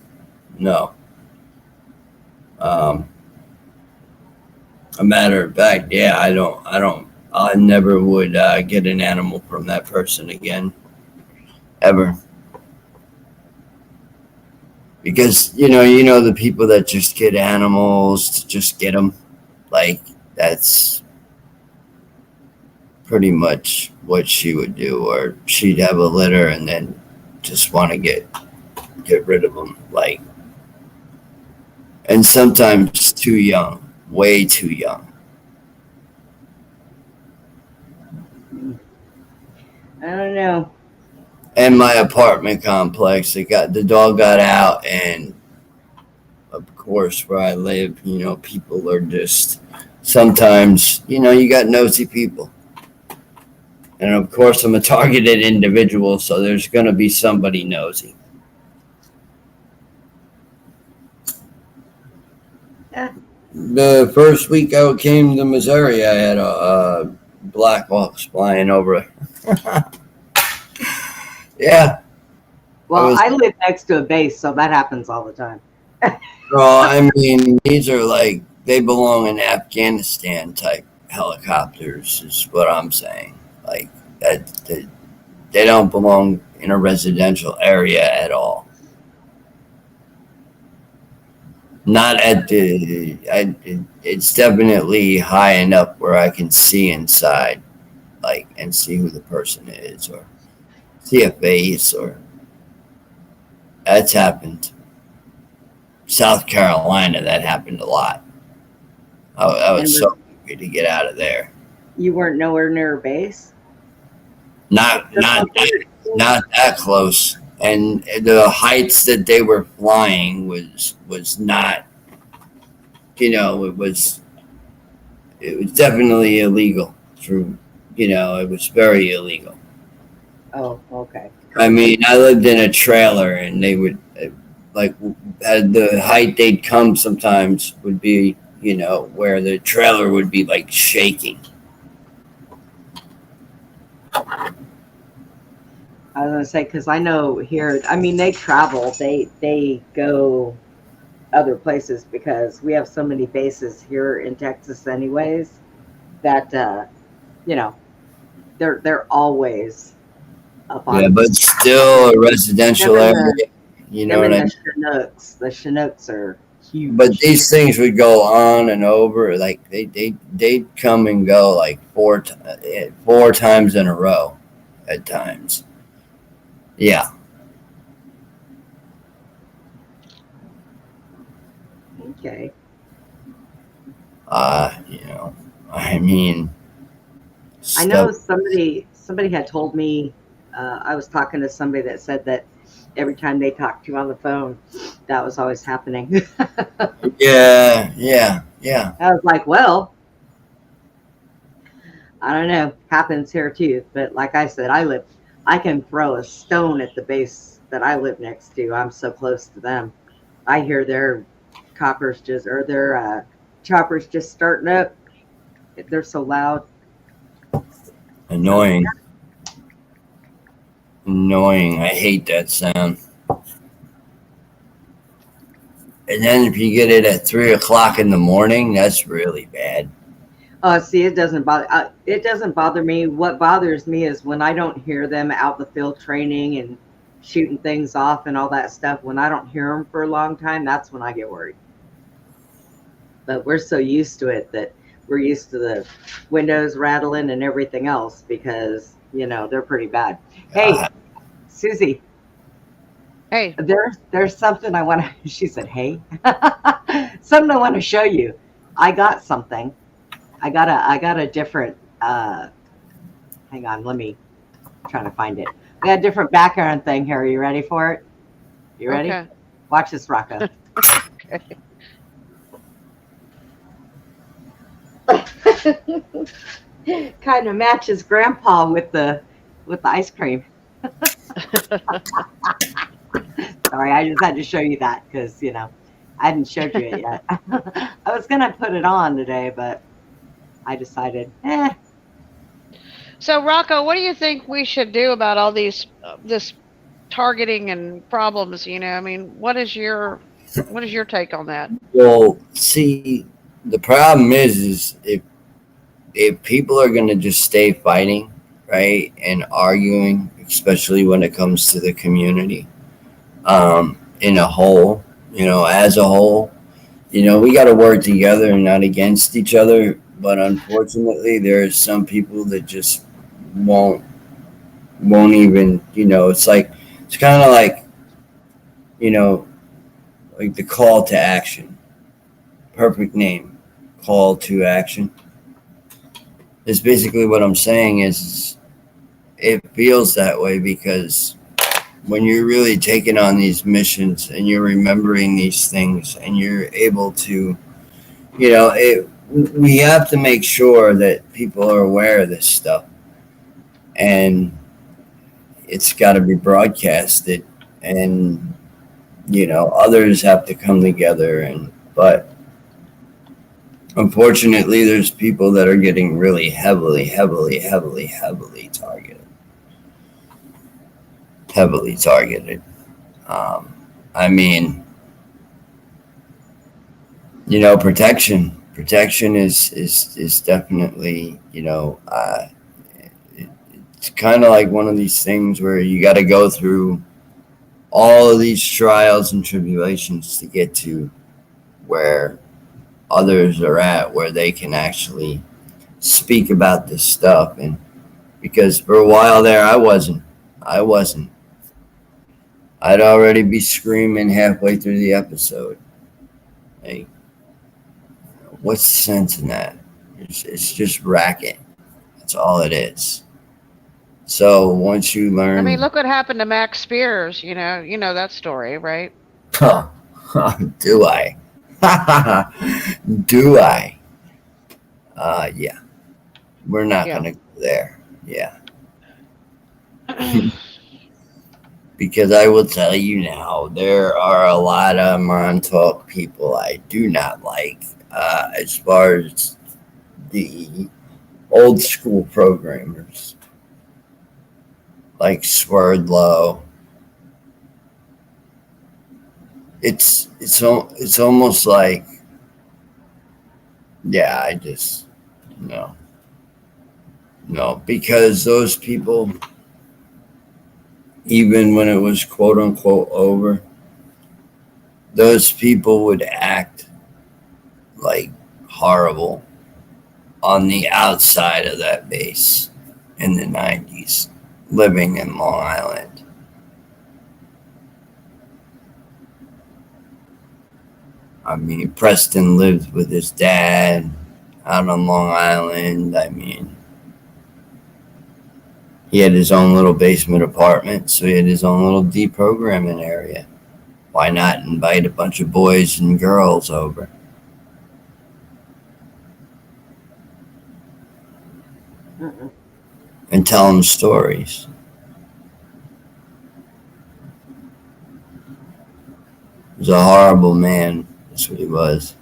A matter of fact, yeah, I never would get an animal from that person again, ever. Because, you know, the people that just get animals to just get them, like, that's pretty much what she would do. Or she'd have a litter and then just want to get rid of them, like, and sometimes too young. Way too young. I don't know. And my apartment complex, the dog got out, and of course, where I live, people are just sometimes, you got nosy people, and of course, I'm a targeted individual, so there's going to be somebody nosy. Yeah. The first week I came to Missouri, I had a black hawks flying over. Yeah. Well, I live next to a base, so that happens all the time. Well, I mean, these are like, they belong in Afghanistan type helicopters, is what I'm saying. Like, they don't belong in a residential area at all. Not at it's definitely high enough where I can see inside, like, and see who the person is, or see a face, or that's happened. South Carolina, that happened a lot. I was so happy to get out of there. You weren't nowhere near a base? Not that close. And the heights that they were flying was not, it was definitely illegal. It was very illegal. Oh, okay. I mean, I lived in a trailer, and they would, like, the height they'd come sometimes would be, where the trailer would be like shaking. I was gonna say, because I know here, I mean, they travel, they go other places, because we have so many bases here in Texas, anyways, that they're always up on. Yeah, but still a residential area. You know what I mean? The Chinooks are huge. But these things would go on and over, like they'd come and go like four times in a row at times. Yeah. Okay. I mean, I know somebody had told me, I was talking to somebody that said that every time they talked to you on the phone, that was always happening. Yeah. I was like, well, I don't know, happens here too. But like I said, I can throw a stone at the base that I live next to. I'm so close to them. I hear their choppers just starting up. They're so loud. Annoying. I hate that sound. And then if you get it at 3:00 in the morning, that's really bad. See, it doesn't bother me. What bothers me is when I don't hear them out in the field training and shooting things off and all that stuff, when I don't hear them for a long time, that's when I get worried. But we're so used to it that we're used to the windows rattling and everything else because, you know, they're pretty bad. Hey, Susie, Hey, there's something I want to, she said, hey, something I want to show you. I got something. I got a different, hang on, let me try to find it. I got a different background thing here. Are you ready for it? You ready? okay. Watch this, Rocko. Kind of matches Grandpa with the ice cream. Sorry, I just had to show you that because, you know, I hadn't showed you it yet. I was gonna put it on today, but I decided, So, Rocco, what do you think we should do about all these this targeting and problems? You know, I mean, what is your take on that? Well, see, the problem is if people are going to just stay fighting, right, and arguing, especially when it comes to the community, in a whole, you know, as a whole, you know, we got to work together and not against each other. But unfortunately, there's some people that just won't even, you know, it's kind of like, you know, like the call to action. Perfect name, call to action. Is basically what I'm saying is it feels that way because when you're really taking on these missions and you're remembering these things and you're able to, you know, we have to make sure that people are aware of this stuff, and it's got to be broadcasted, and, you know, others have to come together, but unfortunately there's people that are getting really heavily targeted. I mean, you know, protection is definitely, you know, it's kind of like one of these things where you got to go through all of these trials and tribulations to get to where others are at, where they can actually speak about this stuff. And because for a while there, I wasn't. I'd already be screaming halfway through the episode. Like, what's the sense in that? It's just racket. That's all it is. So once you learn, I mean, look what happened to Max Spears. You know that story, right? do I? Do I? Yeah. We're not gonna go there. Yeah. Because I will tell you now, there are a lot of MONTAUK people I do not like, as far as the old school programmers, like Swerdlow. It's almost like, yeah, I just no, because those people, even when it was quote unquote over, those people would act like horrible on the outside of that base in the 90s, living in Long Island. I mean, Preston lived with his dad out on Long Island. I mean, he had his own little basement apartment, so he had his own little deprogramming area. Why not invite a bunch of boys and girls over? And tell them stories. He was a horrible man. That's what he was.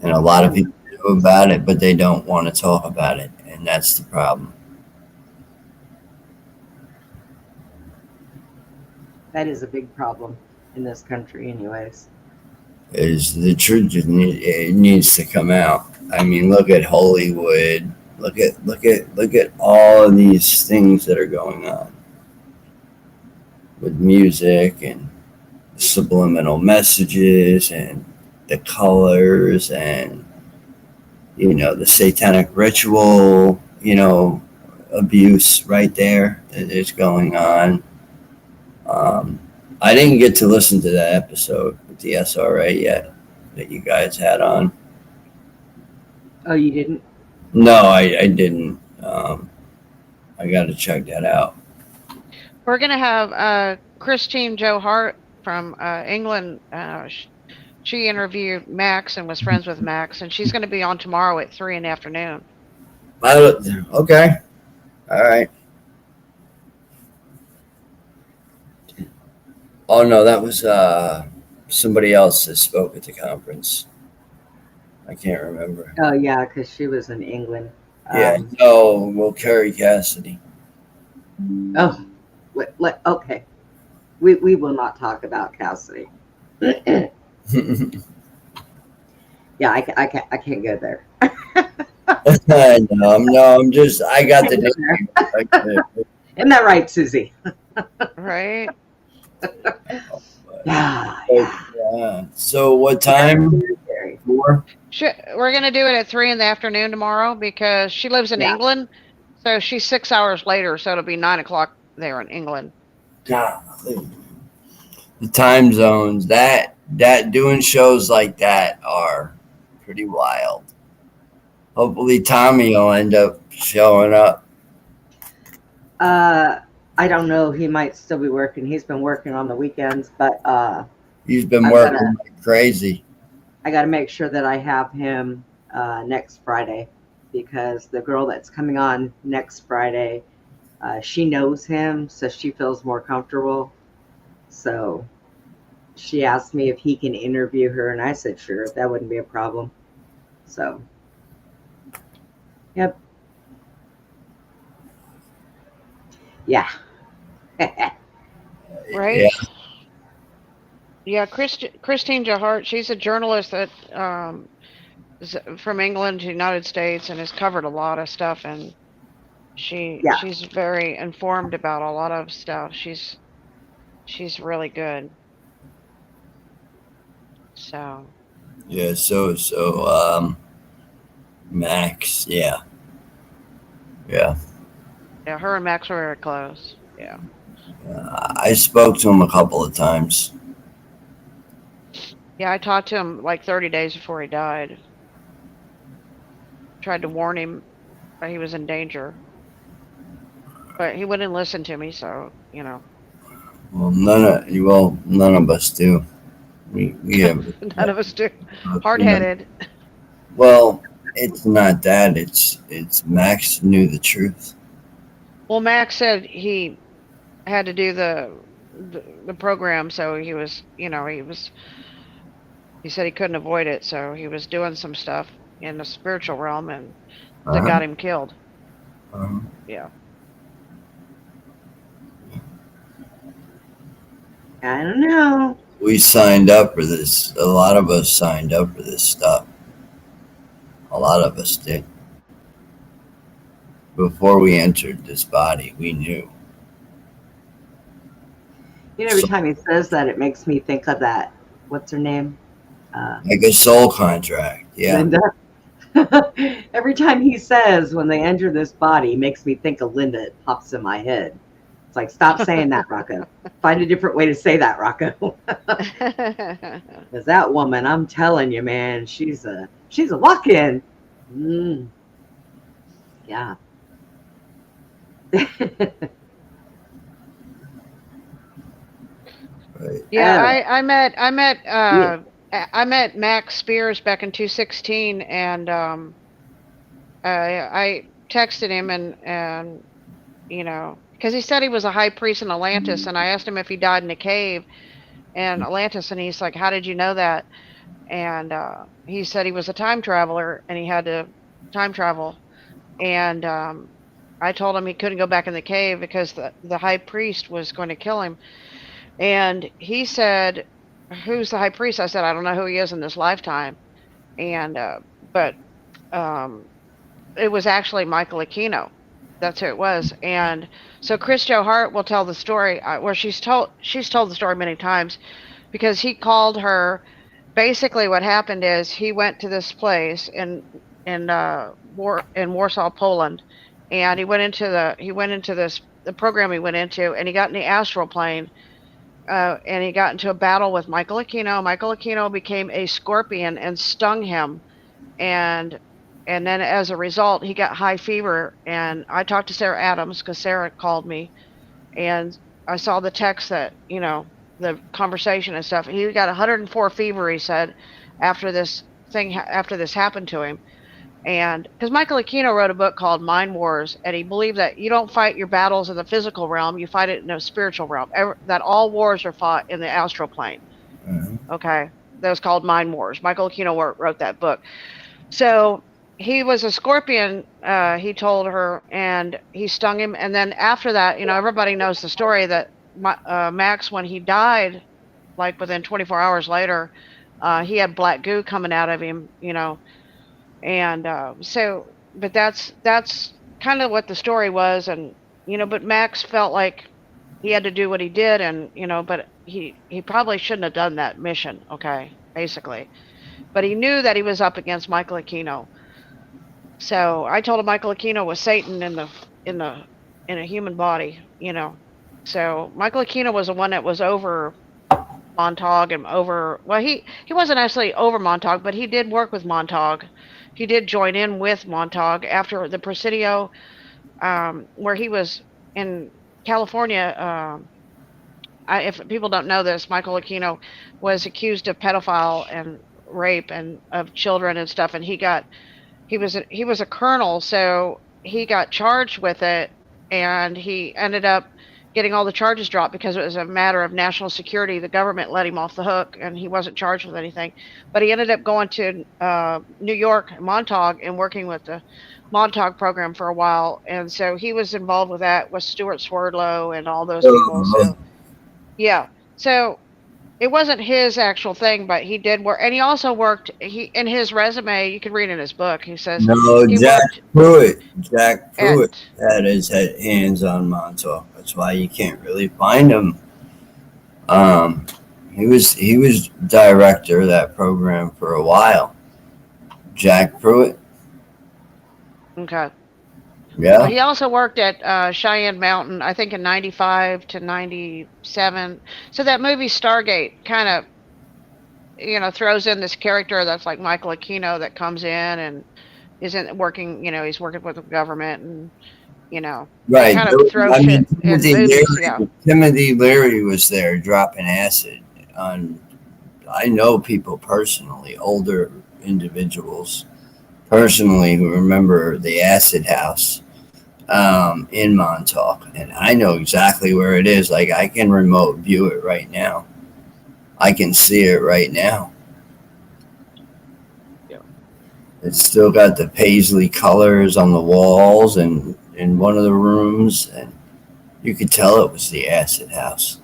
And a lot of people know about it, but they don't want to talk about it. And that's the problem. that is a big problem in this country, anyways. Is the truth it needs to come out. I mean, look at Hollywood. Look at all of these things that are going on. with music and subliminal messages and the colors and the satanic ritual abuse right there that is going on. I didn't get to listen to that episode with the SRA yet that you guys had on. Oh, you didn't? No, I didn't. I got to check that out. We're going to have Christine Joe Hart from England. She interviewed Max and was friends with Max, and she's going to be on tomorrow at 3 in the afternoon. Okay. All right. Oh, no, that was somebody else that spoke at the conference. I can't remember. Oh, yeah, because she was in England. Carrie Cassidy. Oh, okay. We will not talk about Cassidy. Yeah, I can't go there. I'm just, I got the name. Isn't that right, Susie? Right? Yeah. So what time? 4? We're going to do it at 3 in the afternoon tomorrow because she lives in England. So she's 6 hours later. So it'll be 9 o'clock there in England. Golly. The time zones, that doing shows like that are pretty wild. Hopefully Tommy will end up showing up. I don't know. He might still be working. He's been working on the weekends, but he's been working like crazy. I got to make sure that I have him next Friday, because the girl that's coming on next Friday, she knows him, so she feels more comfortable. So she asked me if he can interview her, and I said sure, that wouldn't be a problem. So, yep. Yeah. Right? Yeah, Christine Jahart, she's a journalist that is from England to the United States and has covered a lot of stuff, and she's very informed about a lot of stuff. She's really good. So. Yeah, Max, yeah. Yeah, her and Max were very close. Yeah. I spoke to him a couple of times. Yeah, I talked to him like 30 days before he died. Tried to warn him that he was in danger. But he wouldn't listen to me, so, Well, none of us do. We have none of us do. Hard-headed. Well, it's not that. It's Max knew the truth. Well, Max said he had to do the program, so he was, he said he couldn't avoid it, so he was doing some stuff in the spiritual realm, and that got him killed. Yeah. I don't know. We signed up for this. A lot of us signed up for this stuff. A lot of us did. Before we entered this body, we knew. Every time he says that, it makes me think of that. What's her name? Like a soul contract, yeah. Linda. Every time he says when they enter this body, it makes me think of Linda. It pops in my head. It's like, stop saying that, Rocko. Find a different way to say that, Rocko. Because that woman, I'm telling you, man, she's a lock-in. Yeah. Right. Yeah, I met Max Spears back in 2016, and I texted him and because he said he was a high priest in Atlantis, and I asked him if he died in a cave in Atlantis, and he's like, "How did you know that?" And he said he was a time traveler and he had to time travel, and I told him he couldn't go back in the cave because the high priest was going to kill him. And he said, "Who's the high priest?" I said, "I don't know who he is in this lifetime." And but it was actually Michael Aquino. That's who it was. And so Chris Joe Hart will tell the story where she's told the story many times because he called her. Basically, what happened is he went to this place in Warsaw, Poland, and he went into the program he went into, and he got in the astral plane, and he got into a battle with Michael Aquino. Michael Aquino became a scorpion and stung him, and then as a result, he got high fever. And I talked to Sarah Adams because Sarah called me, and I saw the text that the conversation and stuff. He got 104 fever. He said after this happened to him. And because Michael Aquino wrote a book called Mind Wars, and he believed that you don't fight your battles in the physical realm, you fight it in the spiritual realm. That all wars are fought in the astral plane. Okay, that was called Mind Wars. Michael Aquino wrote that book. So he was a scorpion, he told her, and he stung him. And then after that, everybody knows the story that Max, when he died, like within 24 hours later, he had black goo coming out of him, and but that's kind of what the story was. And but Max felt like he had to do what he did, and but he probably shouldn't have done that mission, okay, basically. But he knew that he was up against Michael Aquino. So I told him Michael Aquino was Satan in a human body, So Michael Aquino was the one that was over MONTAUK and over. Well, he wasn't actually over MONTAUK, but he did work with MONTAUK. He did join in with MONTAUK after the Presidio, where he was in California. If people don't know this, Michael Aquino was accused of pedophile and rape and of children and stuff, and he was a colonel, so he got charged with it, and he ended up getting all the charges dropped because it was a matter of national security. The government let him off the hook, and he wasn't charged with anything. But he ended up going to New York, MONTAUK, and working with the MONTAUK program for a while. And so he was involved with that, with Stuart Swerdlow and all those people. So, yeah. So it wasn't his actual thing, but he did work. And he also worked, in his resume, you can read in his book, he says... No, Jack Pruitt had his hands on MONTAUK. That's why you can't really find him. He was director of that program for a while. Jack Pruitt. Okay. Yeah. Well, he also worked at Cheyenne Mountain, I think in 95 to 97. So that movie Stargate kind of, throws in this character that's like Michael Aquino that comes in and isn't working, he's working with the government and, right. Kind of throw shit in movies, yeah. Timothy Leary was there dropping acid on. I know people personally, older individuals personally, who remember the acid house in MONTAUK, and I know exactly where it is. Like, I can remote view it right now. I can see it right now. Yeah. It's still got the paisley colors on the walls and in one of the rooms, and you could tell it was the acid house.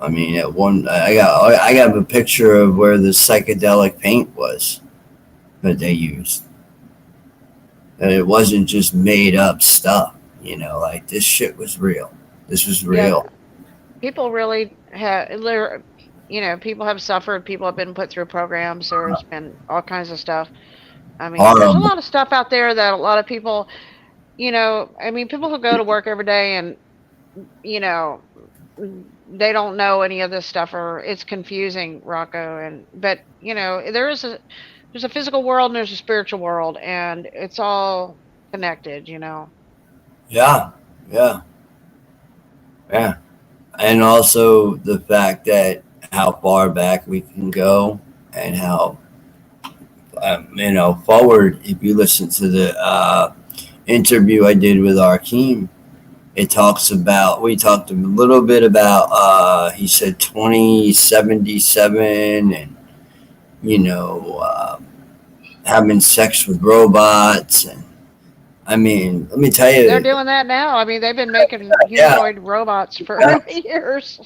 I mean, I got a picture of where the psychedelic paint was that they used. And it wasn't just made up stuff, like this shit was real. This was real. Yeah. People really have, people have suffered. People have been put through programs. There's been all kinds of stuff. I mean, there's a lot of stuff out there that a lot of people, people who go to work every day and, they don't know any of this stuff, or it's confusing, Rocko. But there's a physical world and there's a spiritual world, and it's all connected, Yeah. And also the fact that how far back we can go and how, forward. If you listen to the interview I did with Arkeem, we talked a little bit about, he said 2077 and, having sex with robots. And I mean, let me tell you. They're doing that now. I mean, they've been making humanoid robots for years.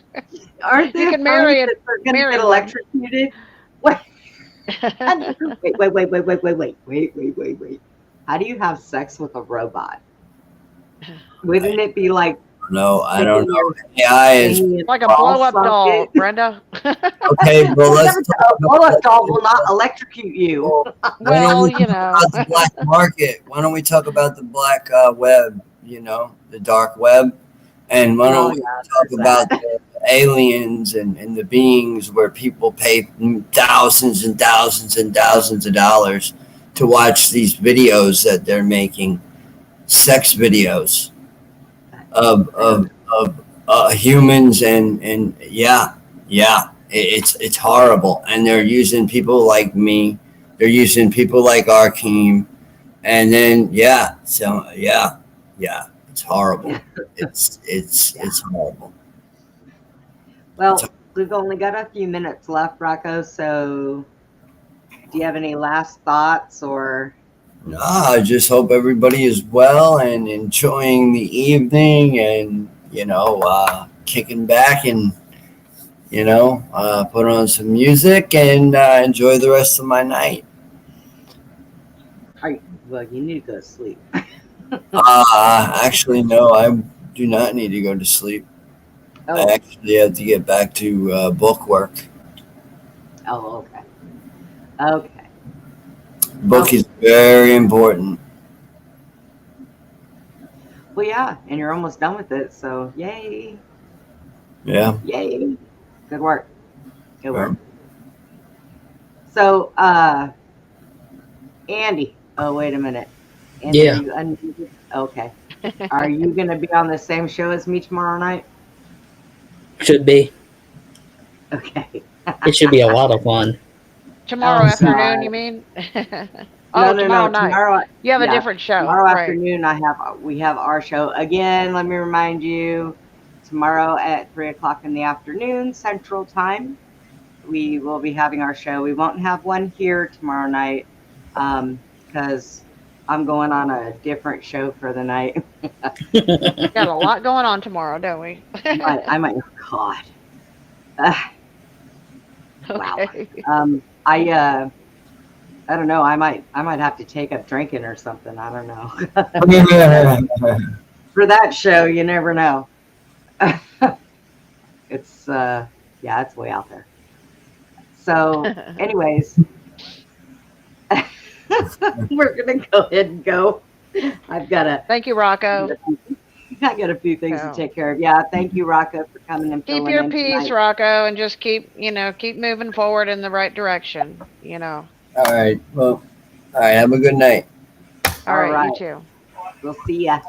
Aren't they? You can marry it. They're going to get electrocuted. Wait. Wait. How do you have sex with a robot? Wouldn't it be like No, I don't sticking know. your AI is thing in Like a a ball blow up doll, socket? Brenda. okay, but let's A blow-up doll will not electrocute you. why don't Well, we you talk know. about the black market? Why don't we talk about the black web? You know, the dark web, and why Well, don't we yeah, talk there's about that. the aliens and the beings where people pay thousands and thousands and thousands of dollars to watch these videos that they're making, sex videos of humans and yeah, it's horrible, and they're using people like me, they're using people like Arkeem, and then yeah, it's horrible. It's horrible. Well, we've only got a few minutes left, Rocco. So, do you have any last thoughts or? No, I just hope everybody is well and enjoying the evening, and kicking back and put on some music and enjoy the rest of my night. Well, you need to go to sleep. Actually, no, I do not need to go to sleep. I Oh, actually have to get back to book work. oh, okay. Okay. Book is very important. Well, yeah, and you're almost done with it, so yay. Yeah. Yay. Good work. Good work. Um, So, Andy. Oh, wait a minute. Andy, Yeah. are you unmuted? Okay. Are you going to be on the same show as me tomorrow night? Should be. Okay. It should be a lot of fun. Tomorrow Oh, afternoon, God. you mean? No, Tomorrow night. Tomorrow, You have a yeah, different show. tomorrow Right. afternoon, we have our show again. Let me remind you, tomorrow at 3:00 in the afternoon Central Time, we will be having our show. We won't have one here tomorrow night because I'm going on a different show for the night. Got a lot going on tomorrow, don't we? I might. Oh God. Wow. Okay. I don't know. I might have to take up drinking or something. I don't know. For that show, you never know. It's it's way out there. So, anyways, we're gonna go ahead and go. I've got a Thank you, Rocco. I got a few things to Yeah. take care of. Yeah, thank you, Rocco, for coming and Keep filling your in peace, tonight. Rocco, and just keep moving forward in the right direction. all right. Well, all right. Have a good night. All right, right. you too. We'll see ya.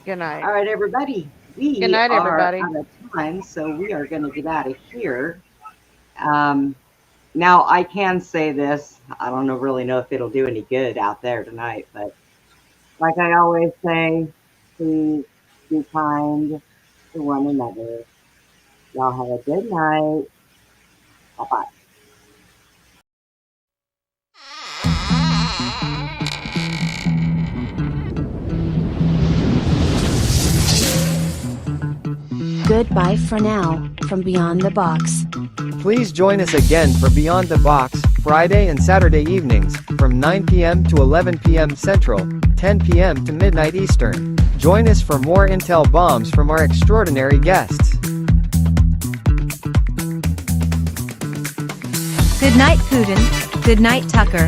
Good night. All right, everybody. We Good night, everybody. are out of time, so we are going to get out of here. Now, I can say this. I don't really know if it'll do any good out there tonight, but like I always say, please be kind to one another. Y'all have a good night. Bye-bye. Goodbye for now, from Beyond the Box. Please join us again for Beyond the Box, Friday and Saturday evenings, from 9 p.m. to 11 p.m. Central, 10 p.m. to midnight Eastern. Join us for more intel bombs from our extraordinary guests. Good night, Putin. Good night, Tucker.